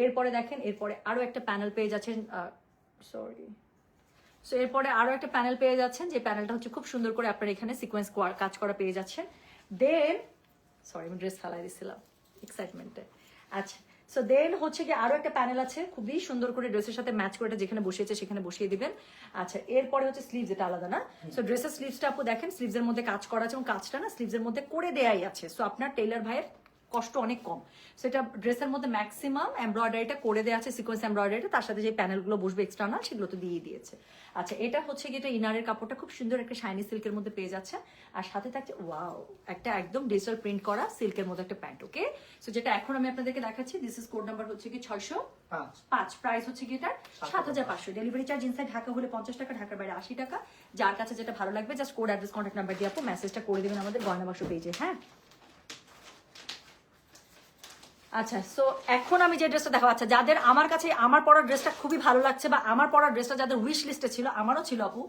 এরপরে দেখেন এরপরে আরো একটা প্যানেল পেয়ে যাচ্ছেন, সরি। সো এরপরে আরো একটা প্যানেল পেয়ে যাচ্ছেন, যে প্যানেলটা হচ্ছে খুব সুন্দর করে আপনার এখানে সিকোয়েন্স কাজ করা পেয়ে যাচ্ছেন। দেন সরি আমি ড্রেস ফালাই দিছিলাম এক্সাইটমেন্টে। আচ্ছা সো দেন হচ্ছে কি আরো একটা প্যানেল আছে খুবই সুন্দর করে ড্রেসের সাথে ম্যাচ করে, এটা যেখানে বসিয়েছে সেখানে বসিয়ে দিবেন। আচ্ছা এরপরে হচ্ছে স্লিভস, এটা আলাদা না। সো ড্রেসের স্লিভসটা আপু দেখেন স্লিভসের মধ্যে কাজ করা আছে এবং কাজটা না স্লিভসের মধ্যে করে দেয়াই আছে। সো আপনার টেইলার ভাইয়ের কষ্ট অনেক কম। সেটা ড্রেসের মধ্যে ম্যাক্সিমাম এমব্রয়ডারিটা করে দেওয়া আছে, সিকোয়েন্স এমব্রয়ডারিটা, তার সাথে যে প্যানেলগুলো বসবে এক্সটার্নাল সেগুলো তো দিয়ে দিয়েছে। আচ্ছা এটা হচ্ছে কি এটা ইনারের কাপড়টা খুব সুন্দর একটা শাইনি সিল্কের মধ্যে পেয়ে যাচ্ছে, আর সাথে থাকছে ওয়াও একটা একদম ডিজিটাল প্রিন্ট করা সিল্কের মধ্যে একটা প্যান্ট। ওকে সো যেটা এখন আমি আপনাদেরকে দেখাচ্ছি দিস ইজ কোড নাম্বার হচ্ছে কি 605। প্রাইস হচ্ছে কি এটা 7500। ডেলিভারি চার্জ ইনসাইড ঢাকা হলে 50 টাকা, ঢাকার বাইরে 80 টাকা। যার কাছে যেটা ভালো লাগবে just code address contact number দিয়ে আপু মেসেজটা করে দেবেন আমাদের গয়না বাক্স পেজে। হ্যাঁ আচ্ছা সো এখন আমি যে ড্রেসটা দেখাবো, আচ্ছা যাদের আমার কাছে আমার পরার ড্রেসটা খুবই ভালো লাগছে বা আমার পরার ড্রেসটা যাদের উইশ লিস্টে ছিল, আমারও ছিল আপু।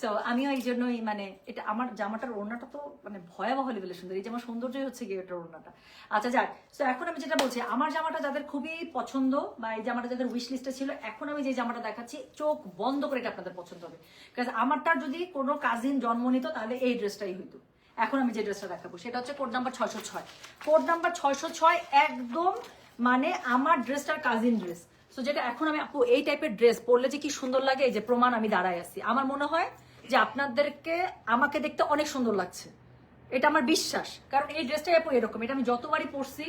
সো আমিও এই জন্যই মানে এটা আমার জামাটার ওড়নাটা তো মানে ভয়াবহ লেভেলের সুন্দর, এই জামার সৌন্দর্যই হচ্ছে গিয়ে এটার ওড়নাটা। আচ্ছা যাক সো এখন আমি যেটা বলছি আমার জামাটা যাদের খুবই পছন্দ বা এই জামাটা যাদের উইশ লিস্টে ছিল, এখন আমি যে জামাটা দেখাচ্ছি চোখ বন্ধ করে এটা আপনাদের পছন্দ হবে। কারণ আমারটার যদি কোনো কাজিন জন্ম নিত তাহলে এই ড্রেসটাই হইতো। এখন আমি যে ড্রেসটা দেখাবো সেটা হচ্ছে কোড নাম্বার 606। কোড নাম্বার 606 একদম মানে আমার ড্রেসটার কাজিন ড্রেস। সো যেটা এখন আমি আপু এই টাইপের ড্রেস পরলে যে কি সুন্দর লাগে, এই যে প্রমাণ আমি দাঁড়ায় আছি। আমার মনে হয় যে আপনাদেরকে আমাকে দেখতে অনেক সুন্দর লাগছে, এটা আমার বিশ্বাস। কারণ এই ড্রেসটাই আপু এরকম, এটা আমি যতবারই পরছি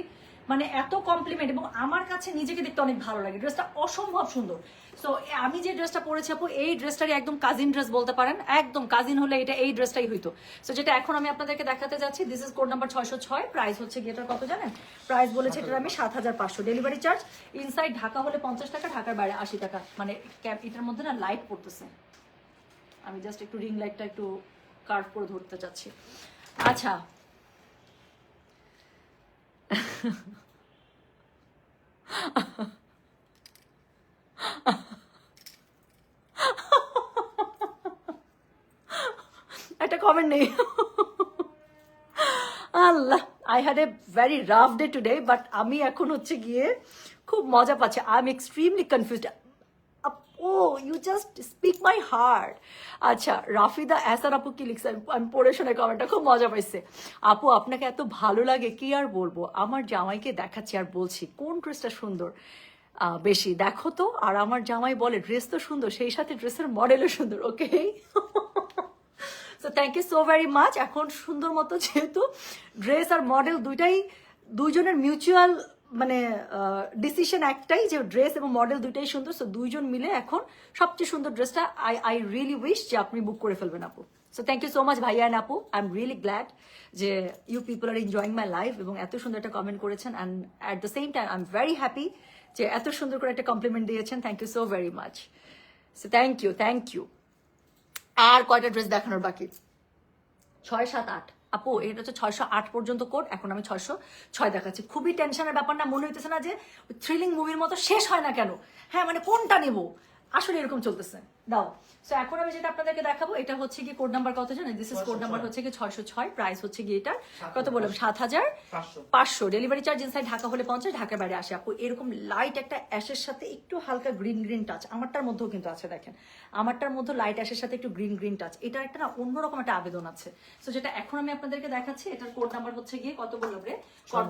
মানে এত কমপ্লিমেন্ট, এবং আমার কাছে নিজেকে দেখতে অনেক ভালো লাগে। ড্রেসটা অসম্ভব সুন্দর। সো আমি যে ড্রেসটা পরেছি আপু এই ড্রেসটারই একদম কাজিন ড্রেস বলতে পারেন, একদম কাজিন হলে এটা এই ড্রেসটাই হইতো। সো যেটা এখন আমি আপনাদেরকে দেখাতে যাচ্ছি, this is code number 606। Price হচ্ছে গিয়েটার কত জানেন? প্রাইস বলেছে এটার আমি 7500। ডেলিভারি চার্জ ইনসাইড ঢাকা হলে 50 টাকা, ঢাকার বাইরে 80 টাকা। মানে এটার মধ্যে না লাইট পড়তেছে, আমি জাস্ট একটু রিং লাইটটা একটু কার্ভ করে ধরতে চাচ্ছি। আচ্ছা একটা কমেন্ট নেই। আল্লাহ, I had a very rough day today, but আমি এখন হচ্ছে গিয়ে খুব মজা পাচ্ছি। I am extremely confused. Oh you just speak my heart. আচ্ছা, রাফিদা এসার আপু কি লিখছে আমি পড়ে শুনে কমেন্টটা খুব মজা পাইছে। আপু আপনাকে এত ভালো লাগে কি আর বলবো, আমার জামাইকে দেখাচ্ছি আর বলছি কোন ড্রেসটা সুন্দর বেশি দেখো তো, আর আমার জামাই বলে ড্রেস তো সুন্দর, সেই সাথে ড্রেসের মডেলও সুন্দর। Okay, so thank you so very much. এখন সুন্দর মতো যেহেতু ড্রেস আর মডেল দুইজনের মিউচুয়াল মানে ডিসিশন একটাই যে ড্রেস এবং মডেল দুইটাই সুন্দর, সো দুইজন মিলে এখন সবচেয়ে সুন্দর ড্রেসটা আই রিয়েলি উইশ যে আপনি বুক করে ফেলবেন আপু। So thank you so much ভাইয়া অ্যান্ড আপু, আই এম রিয়েলি গ্ল্যাড যে you people are enjoying my life এবং এত সুন্দর একটা কমেন্ট করেছেন, and at the same time I am very happy যে এত সুন্দর করে একটা কমপ্লিমেন্ট দিয়েছেন। Thank you so very much. So thank you, thank you. আর কয়টা ড্রেস দেখানোর বাকি? 6, 7, 8 আপু, এটা হচ্ছে 608 পর্যন্ত কোড, এখন আমি 606 দেখাচ্ছি। খুবই টেনশনের ব্যাপার না? মনে হইতেছে না যে থ্রিলিং মুভির মতো শেষ হয় না কেন? হ্যাঁ মানে কোনটা নেব, আসলে এরকম চলতেছে। দাও। সো এখন আমি যেটা আপনাদেরকে দেখাবো এটা হচ্ছে কি কোড নাম্বার কত জানেন? দিস ইজ কোড নাম্বার হচ্ছে কি 606। প্রাইস হচ্ছে কি এটা কত বললাম? 7500। ডেলিভারি চার্জ ইনসাইড ঢাকা হলে 50, ঢাকার বাইরে আসে। আপু এরকম লাইট একটা অ্যাশের সাথে একটু হালকা গ্রিন গ্রিন টাচ, আমারটার মধ্যেও কিন্তু আছে, দেখেন আমারটার মধ্যে লাইট অ্যাশের সাথে একটু গ্রিন গ্রিন টাচ, এটা একটা না অন্যরকম একটা আবেদন আছে। সো যেটা এখন আমি আপনাদেরকে দেখাচ্ছি এটার কোড নাম্বার হচ্ছে গিয়ে কত বললাম রে?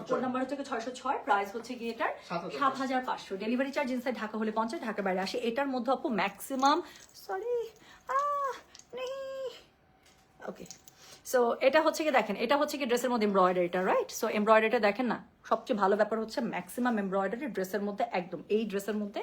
কোড নাম্বার হচ্ছে 606। প্রাইস হচ্ছে গিয়ে এটার 7500। ডেলিভারি চার্জ ইনসাইড ঢাকা হলে 50, ঢাকার বাইরে আসে। এটার মধ্যে আপু ম্যাক্সিমাম ওকে, সো এটা হচ্ছে কি দেখেন, এটা হচ্ছে কি ড্রেসের মধ্যে এমব্রয়ডারিটা, রাইট? সো এমব্রয়ডারিটা দেখেন না, সবচেয়ে ভালো ব্যাপার হচ্ছে ম্যাক্সিমাম এমব্রয়ডারি ড্রেসের মধ্যে, একদম এই ড্রেসের মধ্যে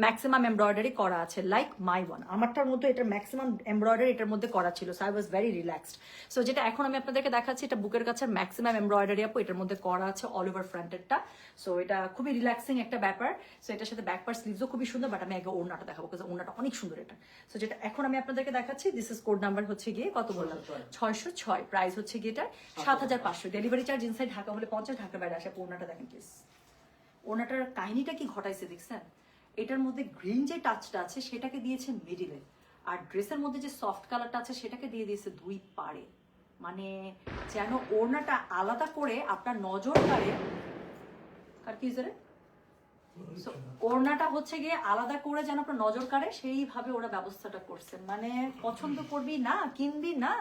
ম্যাক্সিমাম এমব্রয়ডারি করা আছে, লাইক মাই ওয়ান। আমারটার মধ্যে এটার ম্যাক্সিমাম এমব্রয়ডারি এটার মধ্যে করা ছিল, so I was very relaxed. So যেটা এখন আমি আপনাদেরকে দেখাচ্ছি এটা বুকের কাছে ম্যাক্সিমাম এমব্রয়ডারি আপু এটার মধ্যে করা আছে, অল ওভার ফ্রন্টেরটা। সো এটা খুবই রিল্যাক্সিং একটা ব্যাপার। সো এটার সাথে ব্যাক পার্ট স্লিভসও খুবই সুন্দর, বাট আমি আগে ওড়নাটা দেখাবো, কারণ ওড়নাটা অনেক সুন্দর এটা। সো যেটা এখন আমি আপনাদেরকে দেখাচ্ছি দিস ইজ কোড নাম্বার হচ্ছে গিয়ে কত বললাম? 606। প্রাইস হচ্ছে গিয়ে এটা 7500। ডেলিভারি চার্জ ইনসাইড ঢাকা হলে 50, ঢাকার বাইরে আসে। ওড়নাটা দেখেন প্লিজ, ওনাটার কাহিনীটা কি ঘটাইছে দেখছেন? এটার মধ্যে গ্রিন যে টাচটা আছে সেটাকে দিয়েছে মিডিলে, আর ড্রেসের মধ্যে যে সফট কালারটা আছে সেটাকে দিয়ে দিয়েছে দুই পাড়ে, মানে যেন ওড়নাটা আলাদা করে আপনার নজর কাড়ে। আর কি রে, ওড়নাটা হচ্ছে গিয়ে আলাদা করে যেন আপনার নজর কাড়ে, সেইভাবে ওরা ব্যবস্থাটা করছেন। মানে পছন্দ করবি না, কিনবি না,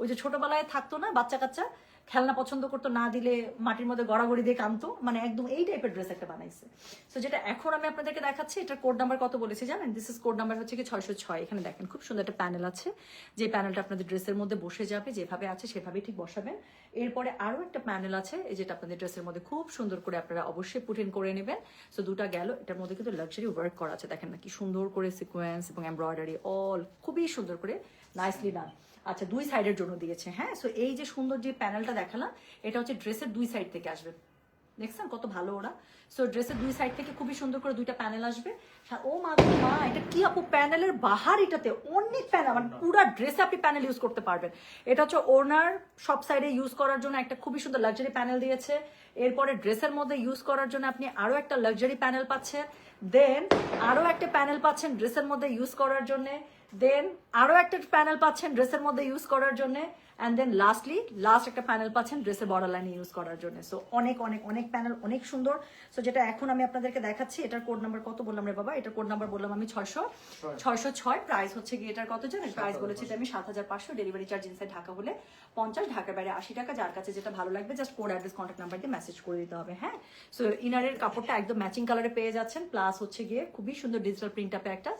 ওই যে ছোটবেলায় থাকতো না বাচ্চা কাচ্চা খেলনা পছন্দ করতো, না দিলে মাটির মধ্যে গড়াগড়ি দিয়ে কানতো, মানে একদম এই টাইপের ড্রেস একটা বানাইছে। সো যেটা এখন আমি আপনাদেরকে দেখাচ্ছি এটার কোড নাম্বার কত বলেছি জানেন? দিস ইজ কোড নাম্বার হচ্ছে কি 606। এখানে দেখেন খুব সুন্দর একটা প্যানেল আছে, যে প্যানেলটা আপনাদের ড্রেসের মধ্যে বসে যাবে, যেভাবে আছে সেভাবেই ঠিক বসাবেন। এরপরে আরো একটা প্যানেল আছে যেটা আপনাদের ড্রেসের মধ্যে খুব সুন্দর করে আপনারা অবশ্যই পুট ইন করে নেবেন। সো দুটা গেল, এটার মধ্যে কিন্তু লাক্সারি ওয়ার্ক করা আছে, দেখেন না কি সুন্দর করে সিকোয়েন্স এবং এমব্রয়ডারি অল খুবই সুন্দর করে নাইসলি ডান। আচ্ছা, দুই সাইডের জন্য দিয়েছে। হ্যাঁ, সো এই যে সুন্দর যে প্যানেলটা দেখালাম এটা হচ্ছে ড্রেসের দুই সাইড থেকে আসবে, দেখছেন কত ভালো ওরা। সো ড্রেসের দুই সাইড থেকে খুবই সুন্দর করে দুইটা প্যানেল আসবে। ও মা গো মা, এটা কি আপু প্যানেলের বাহার, এটাতে অনেক প্যানেল, মানে পুরো ড্রেসে আপনি প্যানেল ইউজ করতে পারবেন। এটা হচ্ছে ওনার সব সাইডে ইউজ করার জন্য একটা খুবই সুন্দর লাক্সারি প্যানেল দিয়েছে। এরপরে ড্রেসের মধ্যে ইউজ করার জন্য আপনি আরো একটা লাক্সারি প্যানেল পাচ্ছেন, দেন আরো একটা প্যানেল পাচ্ছেন ড্রেসের মধ্যে ইউজ করার জন্য, দেন আরো একটা প্যানেল পাচ্ছেন ড্রেসের মধ্যে ইউজ করার জন্য, অ্যান্ড দেন লাস্ট একটা প্যানেল পাচ্ছেন ড্রেসের বর্ডার লাইনে ইউজ করার জন্য। সো অনেক অনেক অনেক প্যানেল, অনেক সুন্দর। সো যেটা এখন আমি আপনাদেরকে দেখাচ্ছি, এটার কোড নাম্বার কত বললাম রে বাবা? এটার কোড নাম্বার বললাম আমি 606। প্রাইস হচ্ছে গিয়ে এটার কত জানেন? প্রাইস বলেছি আমি 7500, ডেলিভারি চার্জ ইনসাইড ঢাকা হলে 50, ঢাকার বাইরে 80 টাকা। যার কাছে যেটা ভালো লাগবে just code address contact number দিয়ে মেসেজ করে দিতে হবে। হ্যাঁ, সো ইনারের কাপড়টা একদম ম্যাচিং কালারে পেয়ে যাচ্ছেন, প্লাস হচ্ছে গিয়ে খুবই সুন্দর ডিজিটাল প্রিন্ট আপে একটা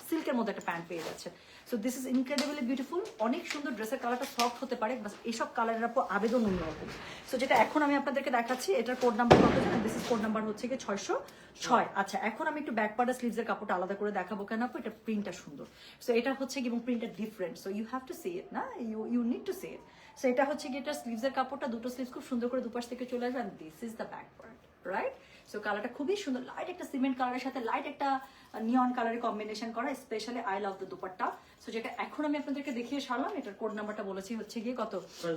সিল্কের মধ্যে একটা প্যান্ট পেয়ে যাচ্ছে। So this is incredibly beautiful. অনেক সুন্দর, ড্রেসের কালারটা সফট হতে পারে, বাস এইসব কালারের উপর আবেদন অন্যরকম। সো যেটা এখন আমি আপনাদেরকে দেখাচ্ছি, এটার কোড নাম্বার কত জানেন? দিস ইজ কোড নাম্বার হচ্ছে গিয়ে 606। আচ্ছা, এখন আমি একটু ব্যাক পার্টের স্লিভসের কাপড়টা আলাদা করে দেখাবো কেন আপু? এটা প্রিন্টটা সুন্দর। সো এটা হচ্ছে কি, এবং প্রিন্টটা different, so you have to see it, না you need to see it. So এটা হচ্ছে কি, এটা স্লিভসের কাপড়টা, দুটো স্লিভস খুব সুন্দর করে দুপাশ থেকে চলে আসবে, this is the back part, right? So কালারটা খুবই সুন্দর, লাইট একটা সিমেন্ট কালারের সাথে লাইট একটা নিয়ন কালারের কম্বিনেশন করা, specially I love the dupatta. So যেটা এখন আমি আপনাদেরকে দেখিয়ে সারলাম, এটার কোড নাম্বারটা বলেছি হচ্ছে গিয়ে কত?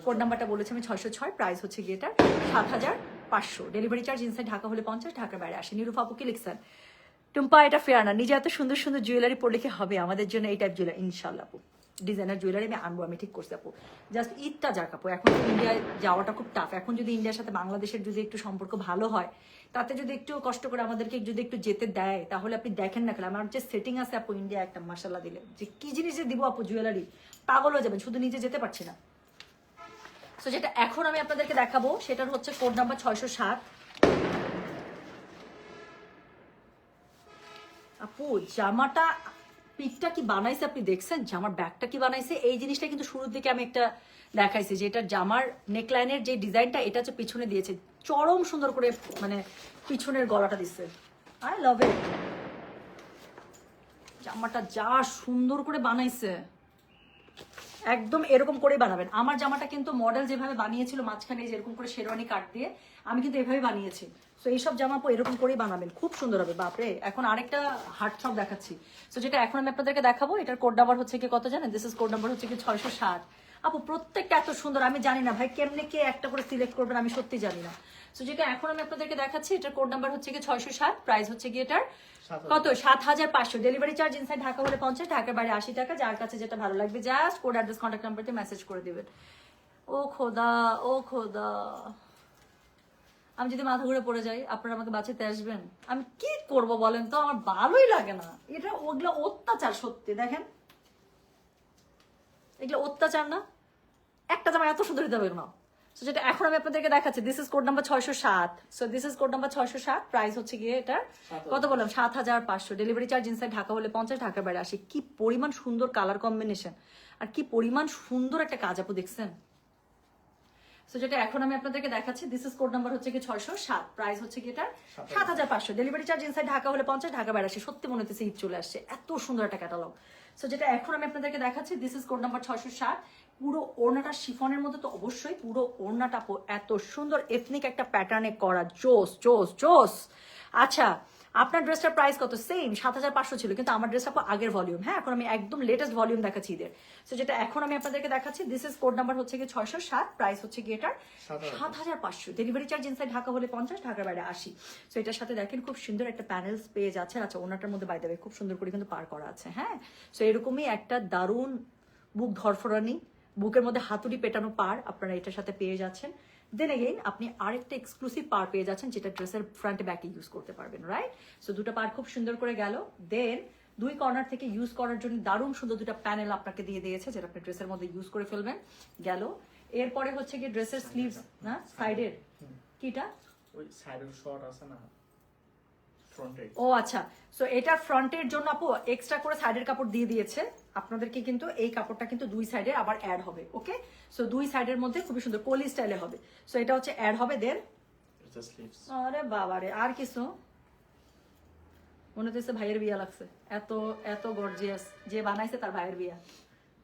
কোড নাম্বারটা বলেছি আমি 606, প্রাইস হচ্ছে গিয়ে এটা 7500, ডেলিভারি চার্জ ইনসাইড ঢাকা হলে 50, ঢাকার বাইরে আসে। নিরুফা আপু কি লিখছেন? টুম্পা এটা ফেয়ার না, নিজে এত সুন্দর সুন্দর জুয়েলারি পরলে কি হবে? আমাদের জন্য এই টাইপ জুয়েলারি ইনশাল্লাহ আপু, ডিজাইনার জুয়েলারি আমি আনবো, আমি ঠিক করছি আপু। জাস্ট ঈদটা যাক আপু, এখন ইন্ডিয়ায় যাওয়াটা খুব টাফ। এখন যদি ইন্ডিয়ার সাথে বাংলাদেশের যদি একটু সম্পর্ক ভালো হয়, তাতে যদি একটু কষ্ট করে আমাদেরকে যদি একটু যেতে দেয়, তাহলে আপনি দেখেন না, আমার যে সেটিং আছে আপু ইন্ডিয়া একটা মাসাল্লাহ দিলে, যে কি জিনিস যে দিব আপু জুয়েলারি, পাগল হয়ে যাবেন, শুধু নিজে যেতে পারছি না। সো যেটা এখন আমি আপনাদেরকে দেখাবো, সেটার হচ্ছে কোড নাম্বার 607। আপু জামাটা পিকটা কি বানাইছে আপনি দেখছেন? জামার ব্যাগটা কি বানাইছে? এই জিনিসটা কিন্তু শুরুর দিকে আমি একটা দেখাইছি, যে এটা জামার নেকলাইনের যে ডিজাইনটা, এটা হচ্ছে পিছনে দিয়েছে, চরম সুন্দর করে, মানে পিছনের গলাটা দিচ্ছে। আই লাভ ইট। জামাটা যা সুন্দর করে বানাইছে, একদম এরকম করে বানাবেন। আমার জামাটা কিন্তু মডেল যেভাবে বানিয়েছিল মাঝখানে যেরকম করে শেরওয়ানি কাট দিয়ে, আমি কিন্তু এভাবে বানিয়েছি। সো এইসব জামা এরকম করেই বানাবেন, খুব সুন্দর হবে। বাপরে, এখন আরেকটা হার্ড ছক দেখাচ্ছি। সো যেটা এখন আমি আপনাদেরকে দেখাবো, এটার কোড নাম্বার হচ্ছে কি কত জানেন? দিস ইজ কোড নাম্বার হচ্ছে কি 607। আপু প্রত্যেকটা এত সুন্দর, আমি জানি না ভাই কেমনে কে একটা করে সিলেক্ট করবেন, আমি সত্যি জানি না। সো যেটা এখন আমি আপনাদেরকে দেখাচ্ছি, এটার কোড নাম্বার হচ্ছে কি 607, প্রাইস হচ্ছে কি এটার কত? 7500, ডেলিভারি চার্জ ইনসাইড ঢাকা হলে 50, ঢাকার বাইরে 80 টাকা। যার কাছে যেটা ভালো লাগবে জাস্ট কোড অ্যাড্রেস কন্ট্যাক্ট নাম্বারতে মেসেজ করে দিবেন। ও খোদা, ও খোদা, আমি যদি মাথা ঘুরে পড়ে যাই, আপনারা আমাকে বাঁচাতে আসবেন? আমি কি করব বলেন তো? আমার ভালোই লাগে না এটা, ওগুলো অত্যাচার সত্যি। দেখেন এগুলো অত্যাচার না? একটা জামা এত সুন্দর দিতে হবে না। সো যেটা এখন আমি আপনাদেরকে দেখাচ্ছি, this is code number 607। So this is code number 607, price হচ্ছে গিয়ে এটার কত বললাম? 7500, ডেলিভারি চার্জ ইনসাইড ঢাকা হলে 50, ঢাকার বাইরে আসে। কি পরিমাণ সুন্দর কালার কম্বিনেশন, আর কি পরিমাণ সুন্দর একটা কাজ আপু, দেখছেন? সো যেটা এখন আমি আপনাদেরকে দেখাচ্ছি, দিস ইজ কোড নাম্বার হচ্ছে কি 607, প্রাইস হচ্ছে কি এটার 7500, ডেলিভারি চার্জ ইনসাইড ঢাকা হলে 50, ঢাকা বাইরে আসে। সত্যি মনে হচ্ছে ঈদ চলে আসছে, এত সুন্দর একটা ক্যাটালগ। সো যেটা এখন আমি আপনাদেরকে দেখাচ্ছি, দিস ইজ কোড নাম্বার 607। পুরো ওড়নাটা শিফনের মধ্যে, তো অবশ্যই পুরো ওড়নাটা এত সুন্দর এথনিক একটা প্যাটার্নে করা, জোস জোস জোস। আচ্ছা, আপনার ড্রেসটার প্রাইস কত? সেম 7500 ছিল, কিন্তু আমার ড্রেসটা আগের ভলিউম। হ্যাঁ, এখন আমি একদম লেটেস্ট ভলিউম দেখাচ্ছি ঈদের। সো যেটা এখন আমি আপনাদেরকে দেখাচ্ছি, দিস ইজ কোড নাম্বার হচ্ছে কি 607, প্রাইস হচ্ছে কি এটার 7500, ডেলিভারি চার্জ ইনসাইড ঢাকা হলে 50, ঢাকার বাইরে 80। সো এটার সাথে দেখেন খুব সুন্দর একটা প্যানেলস পেয়ে যাচ্ছে। আচ্ছা, ওনাটার মধ্যে বাই দেবে খুব সুন্দর করে কিন্তু পার করা আছে। হ্যাঁ, সো এরকমই একটা দারুণ বুক ধরফরানি, বুকের মধ্যে হাতুড়ি পেটানো পার আপনারা এটার সাথে পেয়ে যাচ্ছেন। দেন এগেইন আপনি আরেকটা এক্সক্লুসিভ পার পেয়ে যাচ্ছেন, যেটা ড্রেসের ফ্রন্টে ব্যাকে ইউজ করতে পারবেন, রাইট? সো দুটো পার খুব সুন্দর করে গেল। দেন দুই কর্নার থেকে ইউজ করার জন্য দারুণ সুন্দর দুটো প্যানেল আপনাকে দিয়ে দিয়েছে, যেটা আপনি ড্রেসের মধ্যে ইউজ করে ফেলবেন। গেল। এরপরে হচ্ছে কি ড্রেসের স্লিভস, না সাইডের কিটা, ওই সাইডের শর্ট আছে না ফ্রন্টে। ও আচ্ছা, সো এটা ফ্রন্টের জন্য আপু এক্সট্রা করে সাইডের কাপড় দিয়ে দিয়েছে আপনাদেরকে, কিন্তু এই কাপড়টা কিন্তু দুই সাইডে আবার অ্যাড হবে। ওকে, সো দুই সাইডের মধ্যে খুবই সুন্দর কোলি স্টাইলে হবে। সো এটা হচ্ছে অ্যাড হবে। দেন আরে বাবারে, আর কিছু মনে হচ্ছে ভাইয়ের বিয়া লাগছে, এত এত গর্জিয়াস। যে বানাইছে তার ভাইয়ের বিয়া,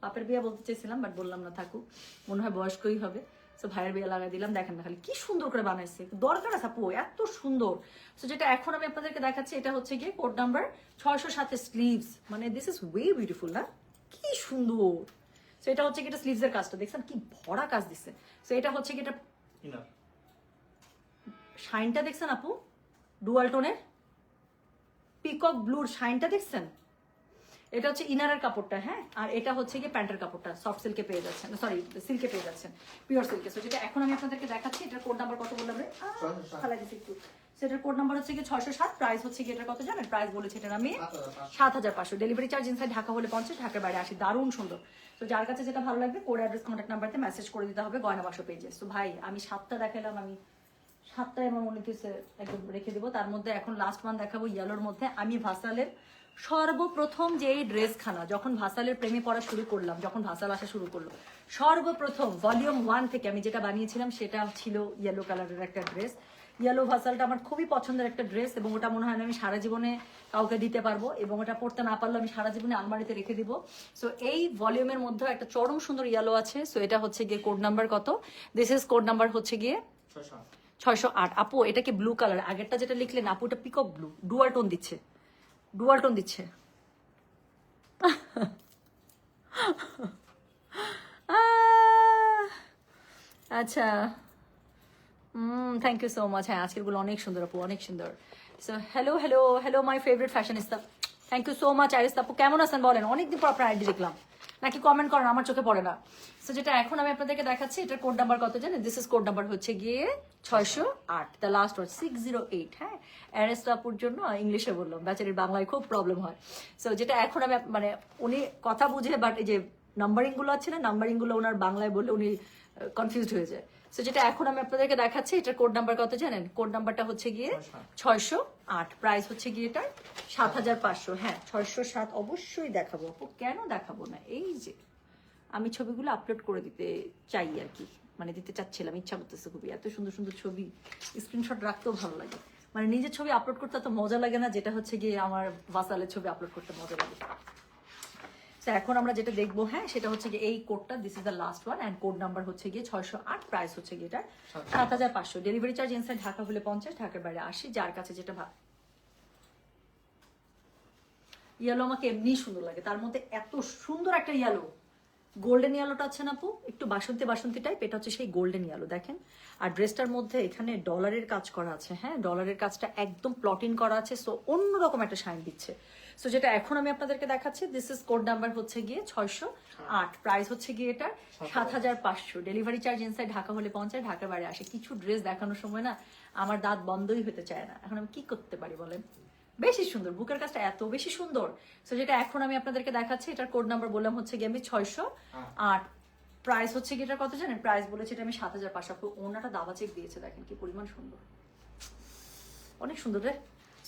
বাপের বিয়া বলতে চেয়েছিলাম বাট বললাম না, থাকুক, মনে হয় বয়স্কই হবে। সো ভাইয়ের বিয়ে লাগাই দিলাম। দেখেন না খালি কি সুন্দর করে বানাইছে, দরকার আছে আপু, এত সুন্দর। সো যেটা এখন আমি আপনাদেরকে দেখাচ্ছি, এটা হচ্ছে গিয়ে কোড নাম্বার 607 স্লিভস, মানে দিস ইজ ওয়ে বিউটিফুল না? কি সুন্দর। সো এটা হচ্ছে কি, এটা স্লিভস এর কাজটা দেখছেন কি ভরা কাজ দিচ্ছে। সো এটা হচ্ছে কি, এটা শাইনটা দেখছেন আপু, ডুয়াল টোনের পিকক ব্লুর শাইনটা দেখছেন? এটা হচ্ছে ইনারের কাপড়টা, হ্যাঁ, আর এটা হচ্ছে কি প্যান্টের কাপড়টা, সফট সিল্কে পেয়ে যাচ্ছেন, সরি সিল্কে পেয়ে যাচ্ছেন, পিওর সিল্কে। সো যেটা এখন আমি আপনাদেরকে দেখাচ্ছি, এটার কোড নাম্বার কত বললাম রে, ফালাই দিছি একটু। সেটার কোড নাম্বার হচ্ছে কি 607, প্রাইস হচ্ছে কি এটার কত জানেন, প্রাইস বলেছে এটার আমি 7500, ডেলিভারি চার্জ ইনসাইড ঢাকা হলে 50, ঢাকার বাইরে 80, দারুণ সুন্দর। তো যার কাছে যেটা ভালো লাগবে কোড অ্যাড্রেস কন্ট্যাক্ট নাম্বারতে মেসেজ করে দিতে হবে গয়না বাক্স পেজে। তো ভাই আমি 7টা দেখালাম, আমি 7টাই আমার মনে হচ্ছে একদম রেখে দেবো। তার মধ্যে এখন লাস্ট ওয়ান দেখাবো ইয়েলোর মধ্যে। আমি ভাসালের সর্বপ্রথম যে এই ড্রেসখানা যখন ভাসালের প্রেমে পড়া শুরু করলাম, যখন ভাসাল আসা শুরু করলো, সর্বপ্রথম ভলিউম 1 থেকে আমি যেটা বানিয়েছিলাম সেটা ছিল ইয়েলো কালারের একটা ড্রেস। ইয়েলো ভাসালটা আমার খুবই পছন্দের একটা ড্রেস এবং ওটা মনে হয় না আমি সারা জীবনে কাউকে দিতে পারবো, এবং ওটা পড়তে না পারলে আমি সারা জীবনে আলমারিতে রেখে দিব। সো এই ভলিউমের মধ্যে একটা চরম সুন্দর ইয়েলো আছে। সো এটা হচ্ছে গিয়ে কোড নাম্বার কত, দিস ইজ কোড নাম্বার হচ্ছে গিয়ে 608। আপু এটা কি ব্লু কালার, আগেরটা যেটা লিখলেন আপু এটা পিকক ব্লু, ডুয়াল টোন দিচ্ছে, ডুয়াল টোন দিচ্ছে। আচ্ছা, থ্যাংক ইউ সো মাচ। হ্যাঁ আজকের গুলো অনেক সুন্দর আপু, অনেক সুন্দর। So hello hello hello my favourite fashionista, thank you so much Aris আপু, কেমন আছেন বলেন? অনেকদিন পর আপনার আইডি দেখলাম, নাকি কমেন্ট করেন আমার চোখে পড়ে না। সো যেটা এখন আমি আপনাদেরকে দেখাচ্ছি এটার কোড নাম্বার কত জানেন, দিস ইজ কোড নাম্বার হচ্ছে গিয়ে 608, দ্য লাস্ট ওয়ার্ড 608। হ্যাঁ অ্যারেস্ট আপুর জন্য ইংলিশে বললাম, বেচারির বাংলায় খুব প্রবলেম হয়। সো যেটা এখন আমি মানে উনি কথা বুঝে, বাট এই যে নাম্বারিং গুলো আছে না, নাম্বারিং গুলো ওনার বাংলায় বললে উনি কনফিউজড হয়ে যায়। সো যেটা এখন আমি আপনাদেরকে দেখাচ্ছি এটার কোড নাম্বার কত জানেন, কোড নাম্বারটা হচ্ছে গিয়ে 608, প্রাইস হচ্ছে গিয়ে এটা 7500। হ্যাঁ 607 অবশ্যই দেখাবো আপু, কেন দেখাবো না, এই যে আমি ছবিগুলো আপলোড করে দিতে চাই আর কি, মানে দিতে চাচ্ছিলাম, ইচ্ছা করতেছে খুবই, এত সুন্দর সুন্দর ছবি স্ক্রিনশট রাখতেও ভালো লাগে, মানে নিজের ছবি আপলোড করতে এত মজা লাগে না যেটা হচ্ছে গিয়ে আমার ভাসালের ছবি আপলোড করতে মজা লাগে। তো এখন আমরা যেটা দেখবো, হ্যাঁ সেটা হচ্ছে গিয়ে এই কোডটা, this is the last one, and code number হচ্ছে গিয়ে 608, প্রাইস হচ্ছে গিয়ে এটা 7500, ডেলিভারি চার্জ ইনসাইড ঢাকা হলে 50, ঢাকার বাইরে 80। যার কাছে যেটা ইয়েলো আমাকে এমনি সুন্দর লাগে, তার মধ্যে এত সুন্দর একটা ইয়েলো, গোল্ডেন ইয়েলোটা আছে না আপু, একটু বাসন্তী বাসন্তী টাইপ, এটা হচ্ছে সেই গোল্ডেন ইয়েলো দেখেন। আর ড্রেসটার মধ্যে এখানে ডলারের কাজ করা আছে, হ্যাঁ ডলারের কাজটা একদম প্লটিং করা আছে, সো অন্যরকম একটা শাইন দিচ্ছে। সো যেটা এখন আমি আপনাদেরকে দেখাচ্ছি, দিস ইজ কোড নাম্বার হচ্ছে গিয়ে 608, প্রাইস হচ্ছে গিয়ে এটা 7500, ডেলিভারি চার্জ ইনসাইড ঢাকা হলে 50, ঢাকার বাইরে আসে। কিছু ড্রেস দেখানোর সময় না আমার দাঁত বন্ধই হতে চায় না, এখন আমি কি করতে পারি বলেন, বেশি সুন্দর, বুকের কাজটা এত বেশি সুন্দর। সো যেটা এখন আমি আপনাদেরকে দেখাচ্ছি এটার কোড নাম্বার বললাম হচ্ছে গিয়ে আমি 608, প্রাইস হচ্ছে কি এটা কত জানেন, প্রাইস বলেছে এটা আমি 7500। ওনাটা দাবা চেক দিয়েছে, দেখেন কি পরিমাণ সুন্দর, অনেক সুন্দর রে।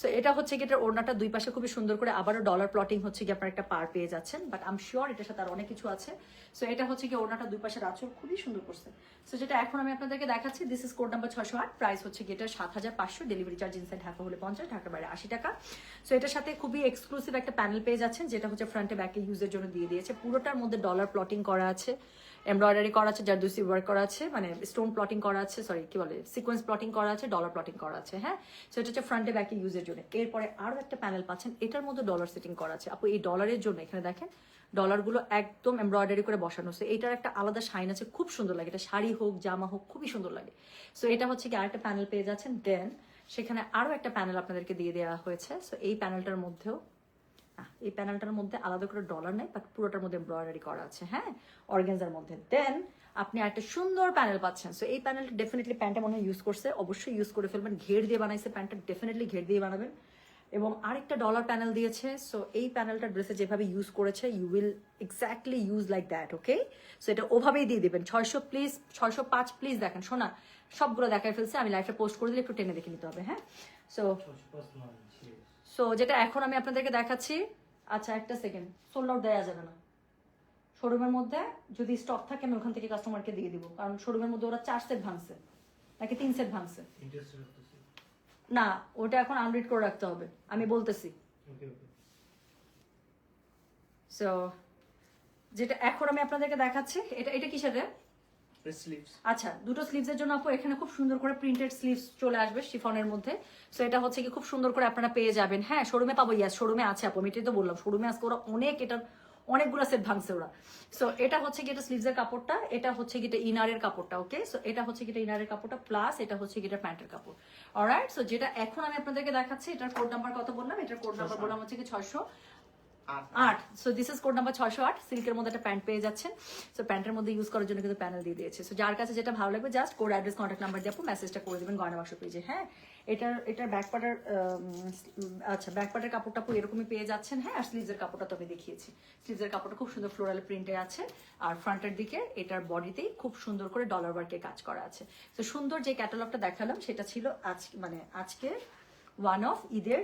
সো এটা হচ্ছে কি এটার ওড়নাটা দুই পাশে খুবই সুন্দর করে আবারও ডলার প্লটিং হচ্ছে কি আপনার একটা পার পেয়ে যাচ্ছেন, বাট আই এম শিওর এটার সাথে আর অনেক কিছু আছে। সো এটা হচ্ছে কি ওড়নাটা দুই পাশের আঁচল খুবই সুন্দর করছে। সো যেটা এখন আমি আপনাদেরকে দেখাচ্ছি, this is code number 608, price হচ্ছে কি এটা 7500, ডেলিভারি চার্জ ইনসাইড ঢাকা হলে 50, ঢাকার বাইরে 80 টাকা। সো এটার সাথে খুবই এক্সক্লুসিভ একটা প্যানেল পেয়ে যাচ্ছেন, যেটা হচ্ছে ফ্রন্টে ব্যাকে ইউজের জন্য দিয়ে দিয়েছে। পুরোটার মধ্যে ডলার প্লটিং করা আছে, এমব্রয়ডারি করা আছে, জারদুসি ওয়ার্ক করা আছে, মানে স্টোন প্লটিং করা আছে, সরি কি বলে সিকোয়েন্স প্লটিং করা আছে, ডলার প্লটিং করা আছে। হ্যাঁ সো এটা হচ্ছে ফ্রন্টে ব্যাকে ইউজের জন্য। এরপরে আরো একটা প্যানেল পাচ্ছেন, এটার মধ্যে ডলার সেটিং করা আছে। আপু এই ডলারের জন্য এখানে দেখেন ডলারগুলো একদম এমব্রয়ডারি করে বসানো আছে, এটার একটা আলাদা শাইন আছে, খুব সুন্দর লাগে, এটা শাড়ি হোক জামা হোক খুবই সুন্দর লাগে। সো এটা হচ্ছে কি আরেকটা প্যানেল পেয়ে যাচ্ছেন, দেন সেখানে আরো একটা প্যানেল আপনাদেরকে দিয়ে দেওয়া হয়েছে। সো এই প্যানেলটার মধ্যেও, এই প্যানেলটার মধ্যে আলাদা করে ডলার নেই, বাট পুরোটার মধ্যে এমব্রয়ডারি করা আছে, হ্যাঁ অর্গানজার মধ্যে। দেন আপনি একটা সুন্দর প্যানেল পাচ্ছেন। সো এই প্যানেলটা ডেফিনেটলি প্যান্টটা মনে হয় ইউজ করছে, অবশ্যই ইউজ করে ফেলবেন, ঘের দিয়ে বানাইছে প্যান্টটা, ডেফিনেটলি ঘের দিয়ে বানাবেন। এবং আরেকটা ডলার প্যানেল দিয়েছে। সো এই প্যানেলটা ড্রেসে যেভাবে ইউজ করেছে, you will exactly use like that, okay. So এটা ওভাবেই দিয়ে দেবেন। 600 প্লিজ, 605 প্লিজ দেখেন, শোনা সবগুলো দেখাই ফেলছে, আমি লাইভটা পোস্ট করে দিলে একটু টেনে দেখে নিতে হবে, হ্যাঁ। সো যেটা এখন আমি আপনাদেরকে দেখাচ্ছি, আচ্ছা একটা সেকেন্ড, সোল্ড আউট দেওয়া যাবে না শোরুমের মধ্যে, যদি স্টক থাকে আমি ওখান থেকে কাস্টমারকে দিয়ে দিব, কারণ শোরুমের মধ্যে ওরা 4 সেট ভাঙছে নাকি 3 সেট ভাঙছে, না ওটা এখন আনরিড করে রাখতে হবে, আমি বলতেছি। সো যেটা এখন আমি আপনাদেরকে দেখাচ্ছি, এটা এটা কিসের রে? আচ্ছা দুটো স্লিভসের জন্য আপু এখানে খুব সুন্দর করে প্রিন্টেড স্লিভস চলে আসবে শিফনের মধ্যে। সো এটা হচ্ছে কি খুব সুন্দর করে আপনারা পেয়ে যাবেন, হ্যাঁ শোরুমে পাবো, ইয়াস শোরুমে আছে আপু, আমি এটাই তো বললাম, শোরুমে আজকে ওরা অনেক, এটা অনেকগুলো সেট ভাঙছে ওরা। সো এটা হচ্ছে কি এটা স্লিভসের কাপড়টা, এটা হচ্ছে কি এটা ইনারের কাপড়টা, ওকে। সো এটা হচ্ছে কি এটা ইনারের কাপড়টা, প্লাস এটা হচ্ছে কি এটা প্যান্টের কাপড়, অলরাইট। সো যেটা এখন আমি আপনাদেরকে দেখাচ্ছি, এটার কোড নাম্বার কত বললাম, এটার কোড নাম্বার বললাম হচ্ছে কি 608, 8 so this is code number 608 সিল্কের মধ্যে একটা প্যান্ট পেয়ে যাচ্ছেন সো প্যান্টের মধ্যে ইউজ করার জন্য কিন্তু প্যানেল দিয়ে দিয়েছে সো যার কাছে যেটা ভালো লাগবে just code address contact number দিয়ে আপু মেসেজটা করে দেবেন গয়না বাক্স পেজে হ্যাঁ এটার ব্যাক পার্টের আচ্ছা ব্যাক পার্টের কাপড়টা আপু এরকমই পেয়ে যাচ্ছেন হ্যাঁ আর স্লিভসের কাপড়টা তো আমি দেখিয়েছি স্লিভসের কাপড়টা খুব সুন্দর ফ্লোরাল প্রিন্টে আছে আর ফ্রন্টের দিকে এটার বডিতেই খুব সুন্দর করে ডলার ওয়ার্কের কাজ করা আছে তো সুন্দর যে ক্যাটালগটা দেখালাম সেটা ছিল আজকে ওয়ান অফ ঈদের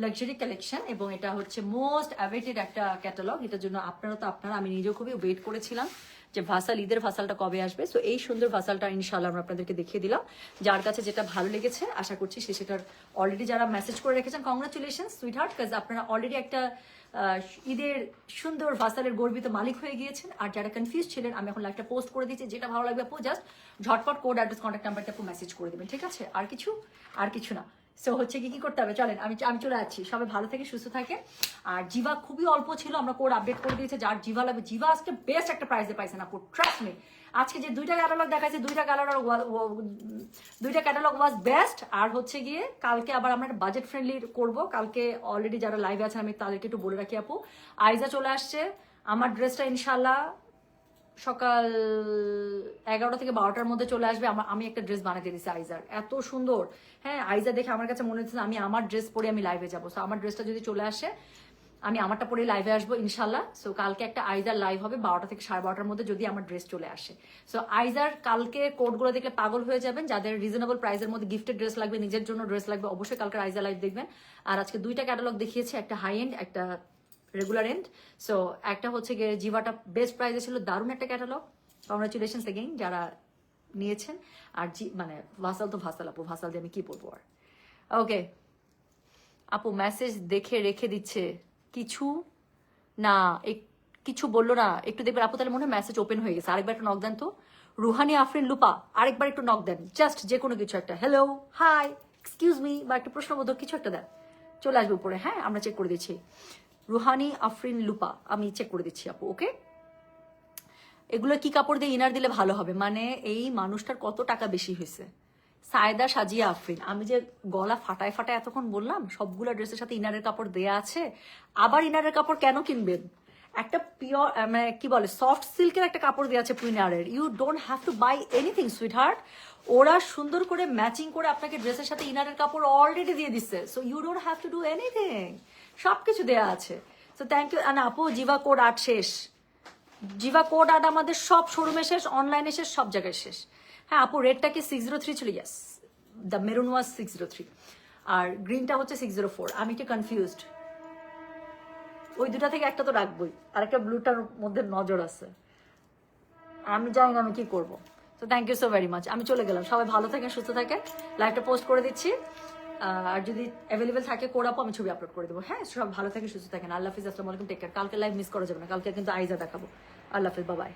লাক্সারি কালেকশন এবং এটা হচ্ছে মোস্ট অ্যাওয়েটেড একটা ক্যাটালগ এটার জন্য আপনারা আমি নিজেও খুবই ওয়েট করেছিলাম যে ঈদের ভাসালটা কবে আসবে সো এই সুন্দর ভাসালটা ইনশাআল্লাহ আমরা আপনাদেরকে দেখিয়ে দিলাম যার কাছে যেটা ভালো লেগেছে আশা করছি সেটার অলরেডি যারা মেসেজ করে রেখেছেন কংগ্রাচুলেশন সুইট হার্ট কাজ আপনারা অলরেডি একটা ঈদের সুন্দর ভাসালের গর্বিত মালিক হয়ে গিয়েছেন আর যারা কনফিউজ ছিলেন আমি এখন একটা পোস্ট করে দিচ্ছি যেটা ভালো লাগবে আপু জাস্ট ঝটপট কোড অ্যাড্রেস কন্ট্যাক্ট নাম্বারটা আপু মেসেজ করে দেবেন ঠিক আছে আর কিছু না সো হচ্ছে কি করতে হবে চলেন আমি চলে যাচ্ছি সবাই ভালো থেকে সুস্থ থাকে আর জিভা খুবই অল্প ছিল আমরা কোড আপডেট করে দিয়েছি যার জিভা লাগবে জিভা আজকে বেস্ট একটা প্রাইসে পাইছেন আপু ট্রাস্ট মি আজকে যে দুইটা ক্যাটালগ দেখাইছে দুইটা ক্যাটালগ ওয়াজ বেস্ট আর হচ্ছে গিয়ে কালকে আবার আমরা বাজেট ফ্রেন্ডলি করব কালকে অলরেডি যারা লাইভে আছেন আমি তাদেরকে একটু বলে রাখি আপু আইজা চলে আসছে আমার ড্রেসটা ইনশাল্লাহ সকাল 11টা থেকে 12টার মধ্যে চলে আসবে আমি একটা ড্রেস বানাতে দিয়েছি আইজার এত সুন্দর হ্যাঁ আইজা দেখে আমার কাছে মনে হচ্ছে আমি আমার ড্রেস পরে আমি লাইভে যাবো সো আমার ড্রেসটা যদি চলে আসে আমি আমারটা পরে লাইভে আসবো ইনশাল্লাহ সো কালকে একটা আইজার লাইভ হবে 12টা থেকে 12:30টার মধ্যে যদি আমার ড্রেস চলে আসে সো আইজার কালকে কোডগুলো দেখলে পাগল হয়ে যাবেন যাদের রিজনেবল প্রাইসের মধ্যে গিফটেড ড্রেস লাগবে নিজের জন্য ড্রেস লাগবে অবশ্যই কালকে আইজার লাইভ দেখবেন আর আজকে দুইটা ক্যাটালগ দেখিয়েছে একটা হাই এন্ড একটা রেগুলার এন্ড সো একটা হচ্ছে গিয়ে জিভাটা বেস্ট প্রাইসে ছিল দারুণ একটা ক্যাটালগ কংগ্রাচুলেশন এগেইন যারা নিয়েছেন আর ভাসাল তো ভাসাল আপু ভাসাল দিয়ে আমি কি বলবো আর ওকে আপু মেসেজ দেখে রেখে দিচ্ছে কিছু না কিছু বললো না একটু দেখবেন আপু তাহলে মনে হয় মেসেজ ওপেন হয়ে গেছে আরেকবার একটু নক দেন তো রুহানি আফরিন লুপা আরেকবার একটু নক দেন জাস্ট যে কোনো কিছু একটা হ্যালো হাই এক্সকিউজ মি বা একটা প্রশ্নবোধক কিছু একটা দেন চলে আসবে উপরে হ্যাঁ আমরা চেক করে দিচ্ছি রুহানি আফরিন লুপা আমি চেক করে দিচ্ছি আপু ওকে এগুলো কি কাপড় দিয়ে ইনার দিলে ভালো হবে মানে এই মানুষটার কত টাকা বেশি হয়েছে সায়দা সাজিয়া আফরিন আমি যে গলা ফাটায় এতক্ষণ বললাম সবগুলো ড্রেসের সাথে ইনারের কাপড় দেয়া আছে আবার ইনারের কাপড় কেন কিনবেন একটা পিওর মানে কি বলে সফট সিল্কের একটা কাপড় দেওয়া আছে পুইনারের you don't have to buy anything sweetheart ওরা সুন্দর করে ম্যাচিং করে আপনাকে ড্রেসের সাথে ইনারের কাপড় অলরেডি দিয়ে দিচ্ছে so you don't have to do anything সবকিছু দেওয়া আছে সো থ্যাংক ইউ না আপু জিভা কোড 8 শেষ জিভা কোড 8 আমাদের সব শোরুমে শেষ অনলাইনে শেষ সব জায়গায় শেষ হ্যাঁ আপু রেডটা কি 603 ছিল ইয়াস দ্য মেরুন ওয়াজ 603 আর গ্রিনটা হচ্ছে 604 আমি একটু কনফিউজড ওই দুটা থেকে একটা তো রাখবোই আর একটা ব্লুটার মধ্যে নজর আছে আমি জানি না আমি কি করবো তো thank you so very much আমি চলে গেলাম সবাই ভালো থাকেন সুস্থ থাকেন লাইভটা পোস্ট করে দিচ্ছি আর যদি অ্যাভেলেবেল থাকে কোডাপো আমি ছবি আপলোড করে দেবো হ্যাঁ সব ভালো থাকেন সুস্থ থাকেন আল্লাহ হাফিজ আসসালামু আলাইকুম টেক কেয়ার কালকে লাইভ মিস করা যাবে না কালকে কিন্তু আইজা দেখাবো আল্লাহ হাফিজ বাবাই